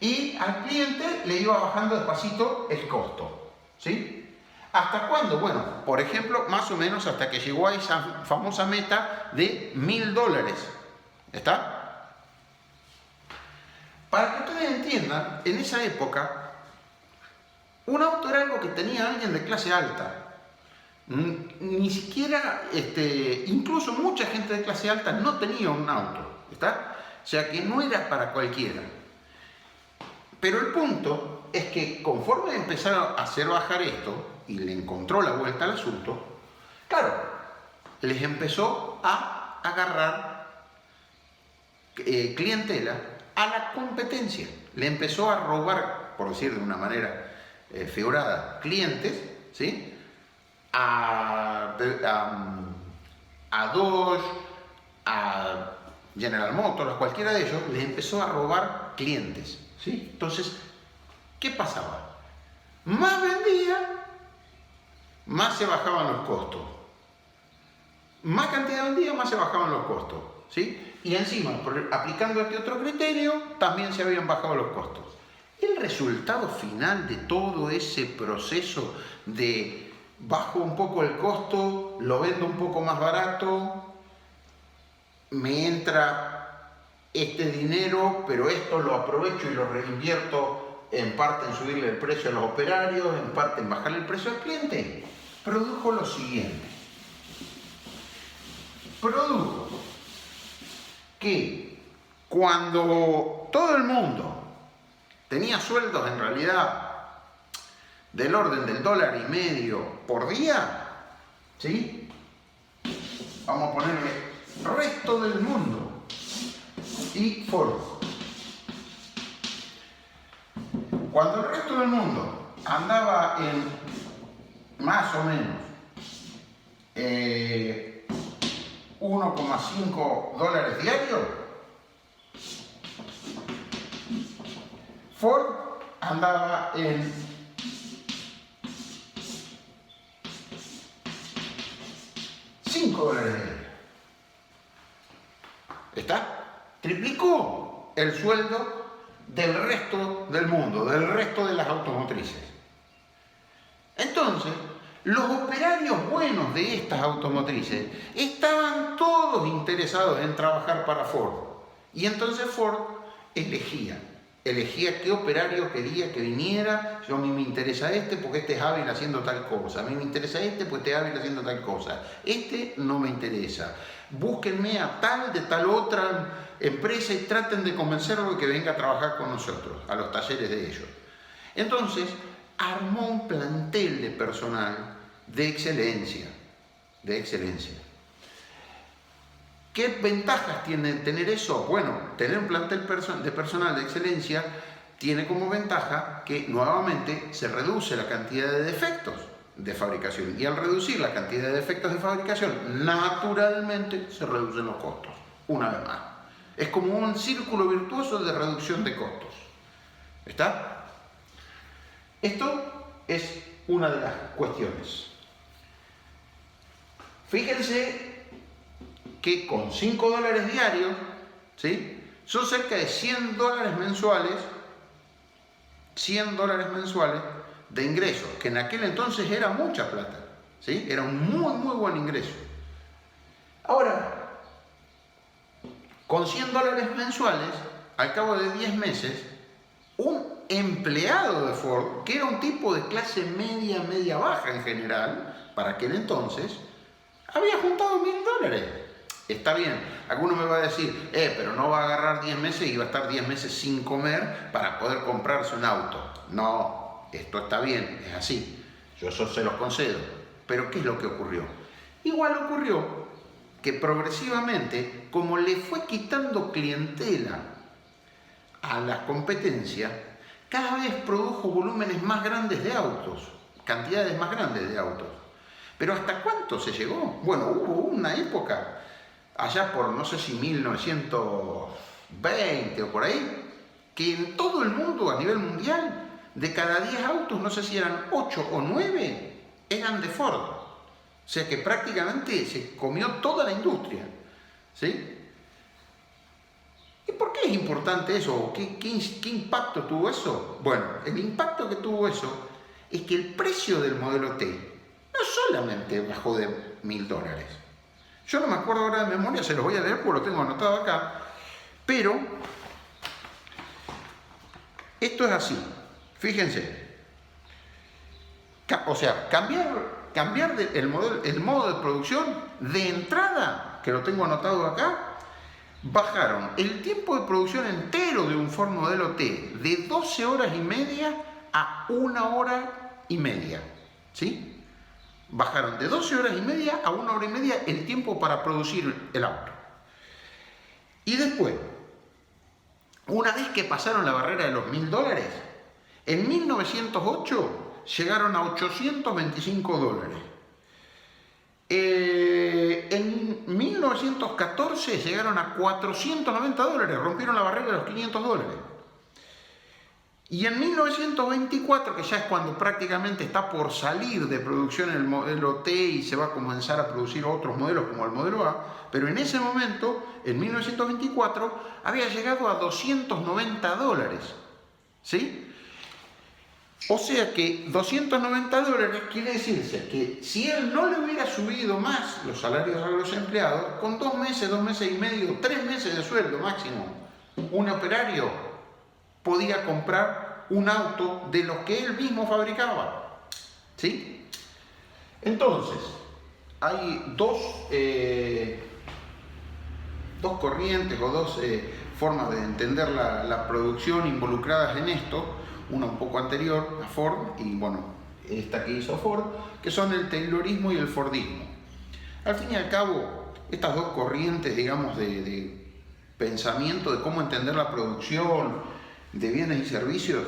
Y al cliente le iba bajando despacito el costo. ¿Sí? ¿Hasta cuándo? Bueno, por ejemplo, más o menos hasta que llegó a esa famosa meta de $1000. ¿Está? Para que ustedes entiendan, en esa época, un auto era algo que tenía alguien de clase alta. Ni siquiera, incluso mucha gente de clase alta no tenía un auto, ¿está? O sea que no era para cualquiera. Pero el punto es que conforme empezaron a hacer bajar esto y le encontró la vuelta al asunto, claro, les empezó a agarrar clientela a la competencia. Le empezó a robar, por decir de una manera figurada, clientes, ¿sí? A Dodge, a General Motors, a cualquiera de ellos, les empezó a robar clientes, ¿sí? Entonces, ¿qué pasaba? Más vendía, más se bajaban los costos. Más cantidad vendía, más se bajaban los costos, ¿sí? Y encima, aplicando este otro criterio, también se habían bajado los costos. El resultado final de todo ese proceso de bajo un poco el costo, lo vendo un poco más barato, me entra este dinero, pero esto lo aprovecho y lo reinvierto en parte en subirle el precio a los operarios, en parte en bajarle el precio al cliente, produjo lo siguiente. Produjo que cuando todo el mundo tenía sueldos en realidad del orden del $1,50 por día, ¿sí? Vamos a ponerle resto del mundo y Ford. Cuando el resto del mundo andaba en más o menos $1,5 diarios, Ford andaba en $5 diarios. ¿Está? Triplicó el sueldo del resto del mundo, del resto de las automotrices. Entonces, los operarios buenos de estas automotrices estaban todos interesados en trabajar para Ford. Y entonces Ford elegía qué operario quería que viniera. Yo, a mí me interesa este porque este es hábil haciendo tal cosa. A mí me interesa este porque este es hábil haciendo tal cosa. Este no me interesa. Búsquenme a tal de tal otra empresa y traten de convencerlo de que venga a trabajar con nosotros, a los talleres de ellos. Entonces, armó un plantel de personal de excelencia. ¿Qué ventajas tiene tener eso? Bueno, tener un plantel de personal de excelencia tiene como ventaja que nuevamente se reduce la cantidad de defectos de fabricación, y al reducir la cantidad de defectos de fabricación, naturalmente se reducen los costos, una vez más. Es como un círculo virtuoso de reducción de costos. ¿Está? Esto es una de las cuestiones. Fíjense que con $5 diarios, ¿sí?, son cerca de $100 mensuales, $100 mensuales de ingresos, que en aquel entonces era mucha plata, ¿sí? Era un muy buen ingreso. Ahora, con $100 mensuales, al cabo de 10 meses, un empleado de Ford, que era un tipo de clase media baja en general, para aquel entonces, había juntado $1000. Está bien, alguno me va a decir, pero no va a agarrar 10 meses y va a estar 10 meses sin comer para poder comprarse un auto. No, esto está bien, es así, yo eso se los concedo. Pero ¿qué es lo que ocurrió? Igual ocurrió que progresivamente, como le fue quitando clientela a la competencia, cada vez produjo volúmenes más grandes de autos, cantidades más grandes de autos. Pero ¿hasta cuánto se llegó? Bueno, hubo una época, allá por no sé si 1920 o por ahí, que en todo el mundo, a nivel mundial, de cada 10 autos, no sé si eran 8 o 9, eran de Ford. O sea que prácticamente se comió toda la industria, ¿sí? ¿Y por qué es importante eso? ¿Qué impacto tuvo eso? Bueno, el impacto que tuvo eso es que el precio del modelo T no solamente bajó de $1000. Yo no me acuerdo ahora de memoria, se los voy a leer porque lo tengo anotado acá, pero esto es así. Fíjense, o sea, cambiar el modo de producción de entrada, que lo tengo anotado acá, bajaron el tiempo de producción entero de un Ford Modelo T de 12 horas y media a 1 hora y media, ¿sí? Bajaron de 12 horas y media a 1 hora y media el tiempo para producir el auto. Y después, una vez que pasaron la barrera de los $1000, en 1908 llegaron a $825. En 1914 llegaron a $490, rompieron la barrera de los $500. Y en 1924, que ya es cuando prácticamente está por salir de producción el modelo T y se va a comenzar a producir otros modelos como el modelo A, pero en ese momento, en 1924, había llegado a $290, ¿sí? O sea que $290 quiere decirse que si él no le hubiera subido más los salarios a los empleados, con 2 meses y medio, 3 meses de sueldo máximo, un operario podía comprar un auto de los que él mismo fabricaba, ¿sí? Entonces, hay dos corrientes o dos formas de entender la producción involucradas en esto, una un poco anterior a Ford y bueno, esta que hizo Ford, que son el Taylorismo y el Fordismo. Al fin y al cabo, estas dos corrientes, digamos, de pensamiento de cómo entender la producción de bienes y servicios,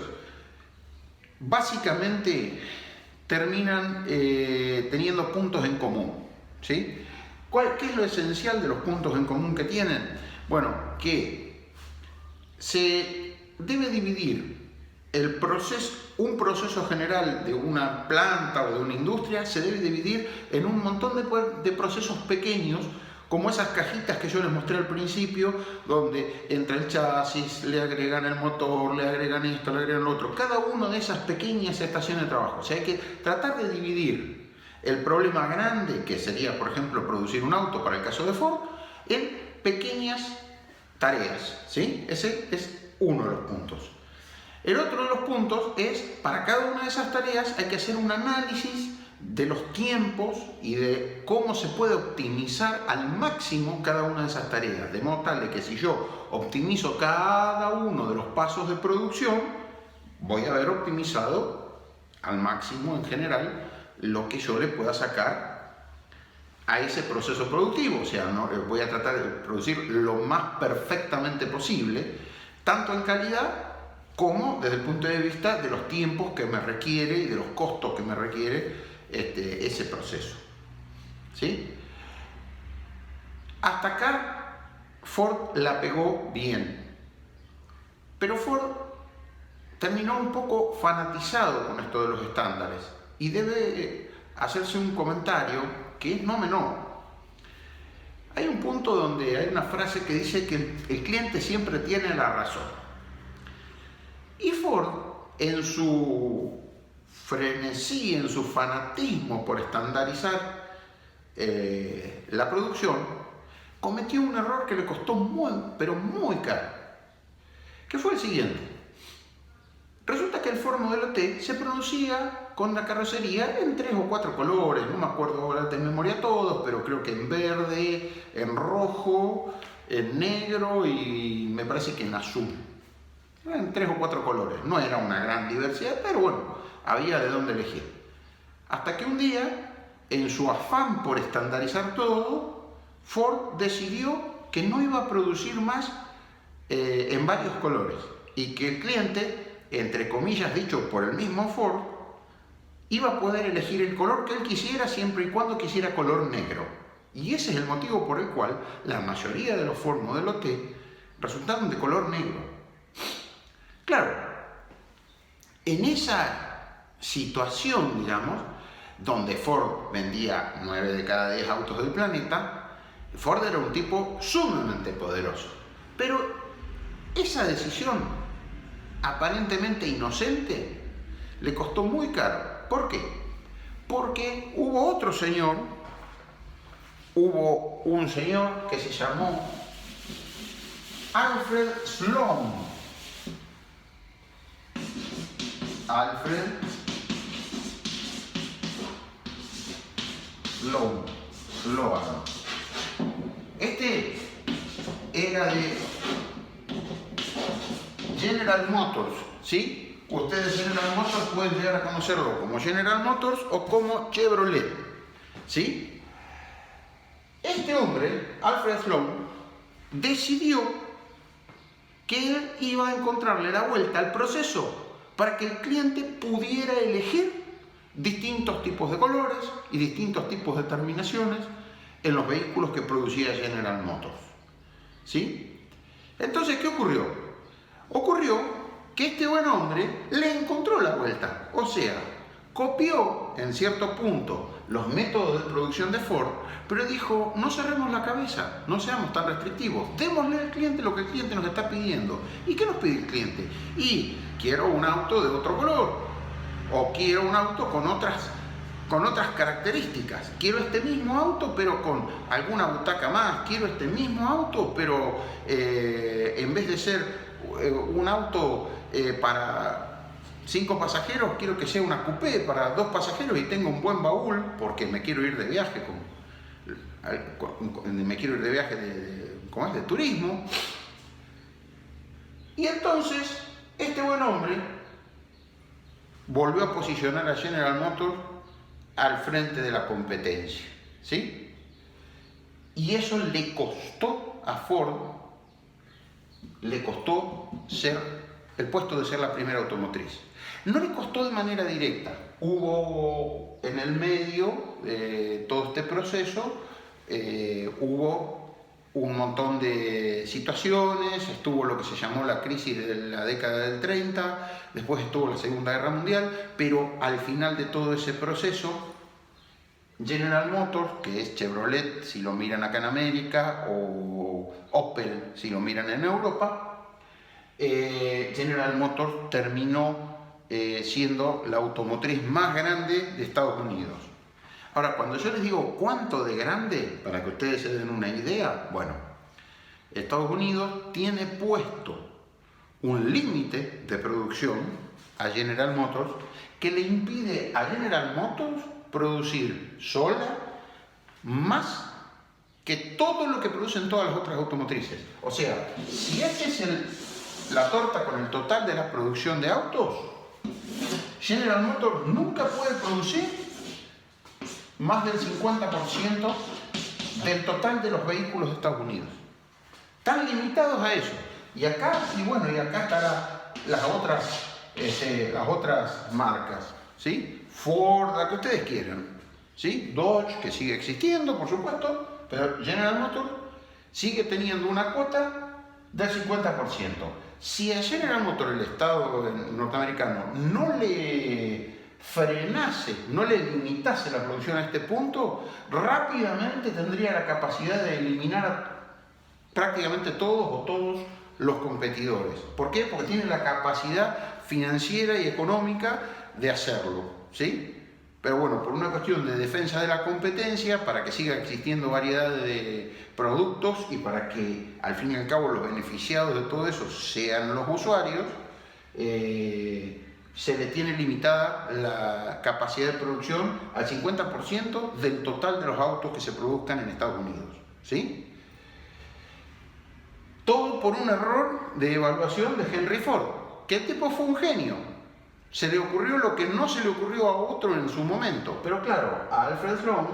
básicamente terminan teniendo puntos en común, ¿sí? ¿Qué es lo esencial de los puntos en común que tienen? Bueno, que se debe dividir un proceso general de una planta o de una industria, se debe dividir en un montón de procesos pequeños, como esas cajitas que yo les mostré al principio, donde entre el chasis le agregan el motor, le agregan esto, le agregan lo otro, cada una de esas pequeñas estaciones de trabajo. O sea, hay que tratar de dividir el problema grande, que sería, por ejemplo, producir un auto para el caso de Ford, en pequeñas tareas, ¿sí? Ese es uno de los puntos. El otro de los puntos es, para cada una de esas tareas hay que hacer un análisis de los tiempos y de cómo se puede optimizar al máximo cada una de esas tareas, de modo tal de que si yo optimizo cada uno de los pasos de producción, voy a haber optimizado al máximo en general lo que yo le pueda sacar a ese proceso productivo. O sea, voy a tratar de producir lo más perfectamente posible, tanto en calidad como desde el punto de vista de los tiempos que me requiere y de los costos que me requiere ese proceso, ¿sí? Hasta acá Ford la pegó bien, pero Ford terminó un poco fanatizado con esto de los estándares y debe hacerse un comentario que es no menor. Hay un punto donde hay una frase que dice que el cliente siempre tiene la razón. Y Ford, en su frenesí, en su fanatismo por estandarizar la producción, cometió un error que le costó pero muy caro, que fue el siguiente. Resulta que el Ford Modelo T se producía con la carrocería en 3 o 4 colores, no me acuerdo ahora de memoria todos, pero creo que en verde, en rojo, en negro y me parece que en azul. En 3 o 4 colores, no era una gran diversidad, pero bueno, había de dónde elegir. Hasta que un día en su afán por estandarizar todo, Ford decidió que no iba a producir más en varios colores y que el cliente, entre comillas dicho por el mismo Ford, iba a poder elegir el color que él quisiera siempre y cuando quisiera color negro. Y ese es el motivo por el cual la mayoría de los Ford Modelo T resultaron de color negro. Claro, en esa situación, digamos, donde Ford vendía 9 de cada 10 autos del planeta, Ford era un tipo sumamente poderoso. Pero esa decisión, aparentemente inocente, le costó muy caro. ¿Por qué? Porque hubo un señor que se llamó Alfred Sloan. Sloan. Este era de General Motors, ¿sí? Ustedes General Motors pueden llegar a conocerlo como General Motors o como Chevrolet, ¿sí? Este hombre, Alfred Sloan, decidió que él iba a encontrarle la vuelta al proceso para que el cliente pudiera elegir distintos tipos de colores y distintos tipos de terminaciones en los vehículos que producía General Motors, ¿sí? Entonces, ¿qué ocurrió? Ocurrió que este buen hombre le encontró la vuelta, o sea, copió en cierto punto los métodos de producción de Ford, pero dijo, no cerremos la cabeza, no seamos tan restrictivos, démosle al cliente lo que el cliente nos está pidiendo. ¿Y qué nos pide el cliente? Y quiero un auto de otro color, o quiero un auto con otras características, quiero este mismo auto pero con alguna butaca más, quiero este mismo auto pero en vez de ser un auto para 5 pasajeros, quiero que sea una coupé para 2 pasajeros y tenga un buen baúl porque me quiero ir de viaje de turismo. Y entonces este buen hombre volvió a posicionar a General Motors al frente de la competencia, ¿sí? Y eso le costó a Ford, ser el puesto de ser la primera automotriz. No le costó de manera directa. Hubo en el medio de todo este proceso, hubo un montón de situaciones, estuvo lo que se llamó la crisis de la década del 30, después estuvo la Segunda Guerra Mundial, pero al final de todo ese proceso, General Motors, que es Chevrolet si lo miran acá en América, o Opel si lo miran en Europa, General Motors terminó siendo la automotriz más grande de Estados Unidos. Ahora, cuando yo les digo cuánto de grande, para que ustedes se den una idea, bueno, Estados Unidos tiene puesto un límite de producción a General Motors que le impide a General Motors producir sola más que todo lo que producen todas las otras automotrices. O sea, si esta es la torta con el total de la producción de autos, General Motors nunca puede producir más del 50% del total de los vehículos de Estados Unidos. Están limitados a eso. Y acá estarán las otras marcas, ¿sí? Ford, la que ustedes quieran, ¿sí? Dodge, que sigue existiendo, por supuesto, pero General Motors sigue teniendo una cuota del 50%. Si a General Motors, el Estado norteamericano, no le frenase, no le limitase la producción a este punto, rápidamente tendría la capacidad de eliminar prácticamente todos los competidores. ¿Por qué? Porque tiene la capacidad financiera y económica de hacerlo, ¿sí? Pero bueno, por una cuestión de defensa de la competencia, para que siga existiendo variedad de productos y para que al fin y al cabo los beneficiados de todo eso sean los usuarios, se le tiene limitada la capacidad de producción al 50% del total de los autos que se produzcan en Estados Unidos, ¿sí? Todo por un error de evaluación de Henry Ford, que el tipo fue un genio. se le ocurrió lo que no se le ocurrió a otro en su momento. Pero claro, a Alfred Sloan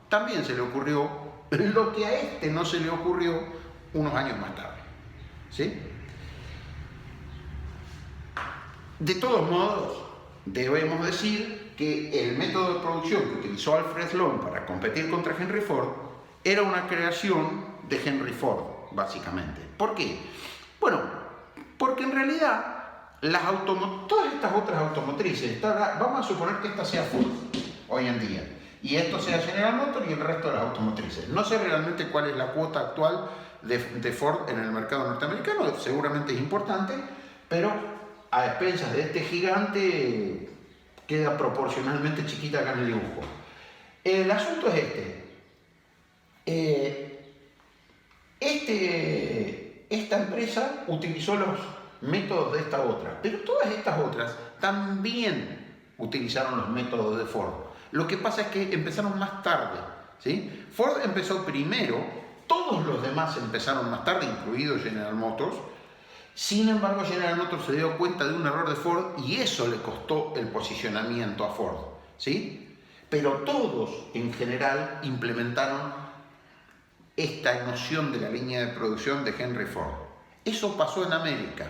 también se le ocurrió lo que a este no se le ocurrió unos años más tarde. ¿Sí? De todos modos, debemos decir que el método de producción que utilizó Alfred Sloan para competir contra Henry Ford era una creación de Henry Ford, básicamente. ¿Por qué? Bueno, porque en realidad todas estas otras automotrices, vamos a suponer que esta sea Ford hoy en día, y esto sea General Motors y el resto de las automotrices. No sé realmente cuál es la cuota actual de Ford en el mercado norteamericano, seguramente es importante, pero a expensas de este gigante queda proporcionalmente chiquita acá en el dibujo. El asunto es esta empresa utilizó los métodos de esta otra, pero todas estas otras también utilizaron los métodos de Ford. Lo que pasa es que empezaron más tarde, ¿sí? Ford empezó primero, todos los demás empezaron más tarde, incluido General Motors. Sin embargo, General Motors se dio cuenta de un error de Ford y eso le costó el posicionamiento a Ford, ¿sí? Pero todos en general implementaron esta noción de la línea de producción de Henry Ford. Eso pasó en América.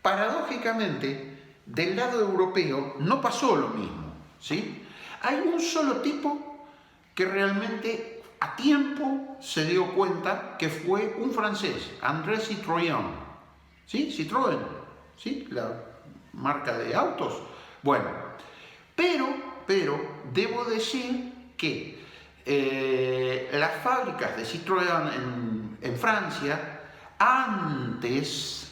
Paradójicamente, del lado europeo no pasó lo mismo, ¿sí? Hay un solo tipo que realmente a tiempo se dio cuenta, que fue un francés, André Citroën, ¿sí? Citroën, ¿sí? La marca de autos. Bueno, pero debo decir que las fábricas de Citroën en Francia, antes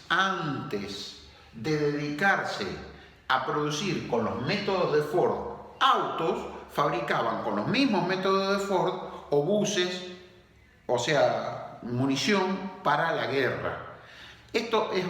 de dedicarse a producir con los métodos de Ford autos, fabricaban con los mismos métodos de Ford obuses, o sea, munición para la guerra. Esto es,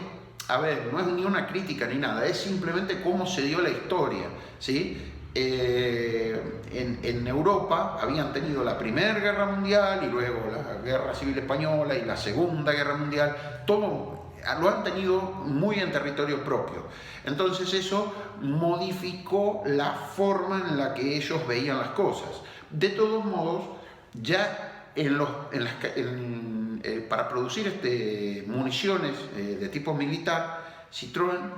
a ver, no es ni una crítica ni nada, es simplemente cómo se dio la historia, ¿sí? En Europa habían tenido la Primera Guerra Mundial y luego la Guerra Civil Española y la Segunda Guerra Mundial, todo lo han tenido muy en territorio propio. Entonces eso modificó la forma en la que ellos veían las cosas. De todos modos, ya para producir municiones de tipo militar, Citroën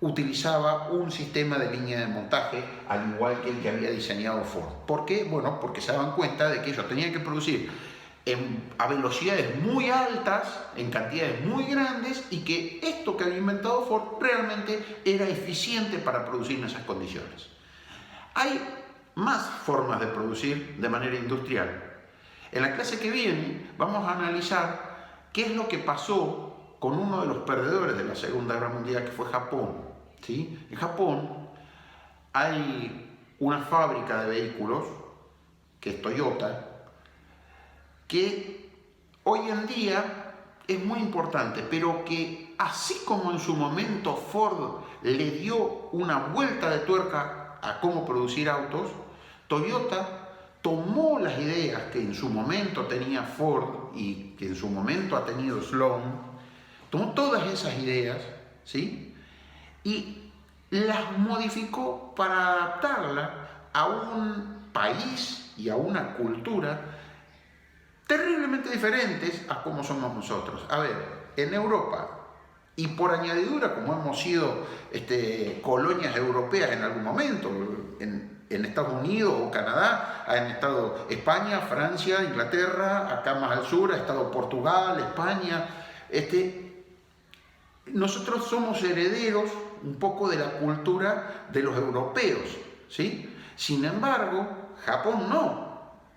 utilizaba un sistema de línea de montaje al igual que el que había diseñado Ford. ¿Por qué? Bueno, porque se daban cuenta de que ellos tenían que producir a velocidades muy altas, en cantidades muy grandes, y que esto que había inventado Ford realmente era eficiente para producir en esas condiciones. Hay más formas de producir de manera industrial. En la clase que viene vamos a analizar qué es lo que pasó con uno de los perdedores de la Segunda Guerra Mundial, que fue Japón, ¿sí? En Japón hay una fábrica de vehículos, que es Toyota, que hoy en día es muy importante, pero que así como en su momento Ford le dio una vuelta de tuerca a cómo producir autos, Toyota tomó las ideas que en su momento tenía Ford y que en su momento ha tenido Sloan, tomó todas esas ideas, ¿sí? Y las modificó para adaptarlas a un país y a una cultura terriblemente diferentes a como somos nosotros. A ver, en Europa, y por añadidura, como hemos sido colonias europeas en algún momento, en Estados Unidos o Canadá, han estado España, Francia, Inglaterra, acá más al sur ha estado Portugal, España. Nosotros somos herederos un poco de la cultura de los europeos, ¿sí? Sin embargo, Japón no.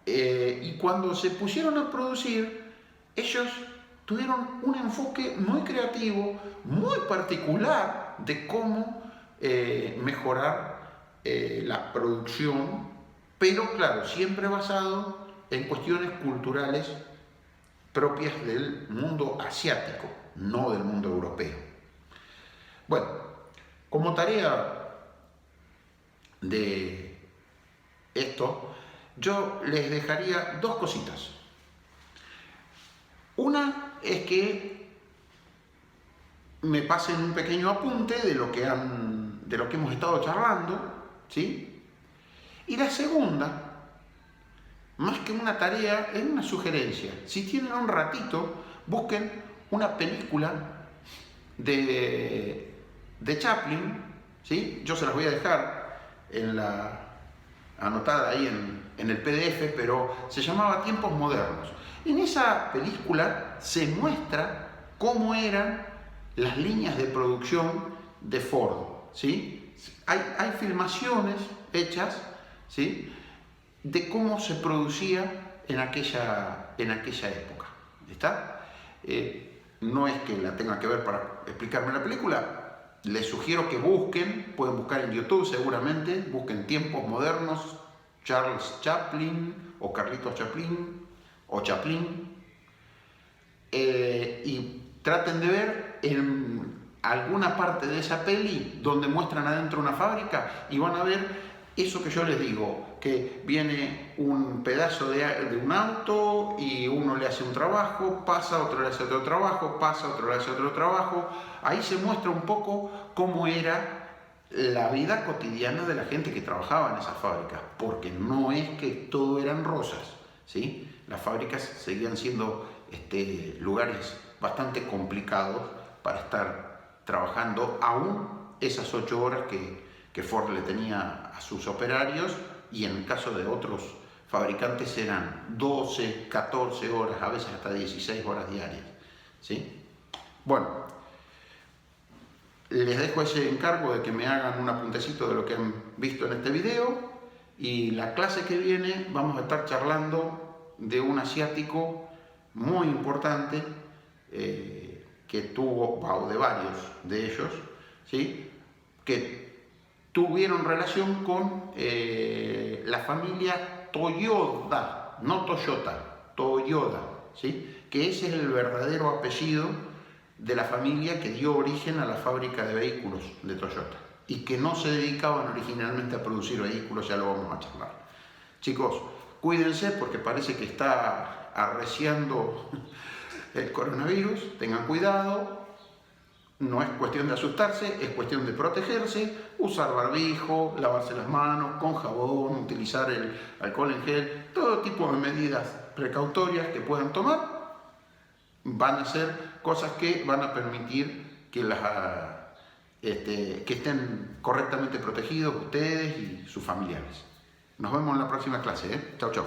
Y cuando se pusieron a producir, ellos tuvieron un enfoque muy creativo, muy particular de cómo mejorar la producción, pero claro, siempre basado en cuestiones culturales propias del mundo asiático, no del mundo europeo. Bueno, como tarea de esto, yo les dejaría dos cositas. Una es que me pasen un pequeño apunte de lo que han de lo que hemos estado charlando, ¿sí? Y la segunda, más que una tarea, es una sugerencia. Si tienen un ratito, busquen una película de Chaplin, ¿sí? Yo se las voy a dejar anotada ahí en el PDF, pero se llamaba Tiempos Modernos. En esa película se muestra cómo eran las líneas de producción de Ford, ¿sí? Hay filmaciones hechas, ¿sí?, de cómo se producía en aquella época. ¿Está? No es que la tenga que ver para explicarme la película. Les sugiero que busquen, pueden buscar en YouTube seguramente, busquen Tiempos Modernos, Charles Chaplin o Carlitos Chaplin o Chaplin, y traten de ver en alguna parte de esa peli donde muestran adentro una fábrica y van a ver eso que yo les digo, que viene un pedazo de un auto y uno le hace un trabajo, pasa, otro le hace otro trabajo, pasa, otro le hace otro trabajo. Ahí se muestra un poco cómo era la vida cotidiana de la gente que trabajaba en esas fábricas, porque no es que todo eran rosas, ¿sí? Las fábricas seguían siendo lugares bastante complicados para estar trabajando aún esas 8 horas que Ford le tenía a sus operarios, y en el caso de otros fabricantes eran 12, 14 horas, a veces hasta 16 horas diarias, ¿sí? Bueno, les dejo ese encargo de que me hagan un apuntecito de lo que han visto en este video, y la clase que viene vamos a estar charlando de un asiático muy importante que tuvo, o de varios de ellos, ¿sí?, que tuvieron relación con la familia Toyoda, no Toyota, Toyoda, ¿sí?, que ese es el verdadero apellido de la familia que dio origen a la fábrica de vehículos de Toyota, y que no se dedicaban originalmente a producir vehículos, ya lo vamos a charlar. Chicos, cuídense porque parece que está arreciando el coronavirus, tengan cuidado. No es cuestión de asustarse, es cuestión de protegerse, usar barbijo, lavarse las manos con jabón, utilizar el alcohol en gel, todo tipo de medidas precautorias que puedan tomar van a ser cosas que van a permitir que, que estén correctamente protegidos ustedes y sus familiares. Nos vemos en la próxima clase, ¿eh? Chau, chau.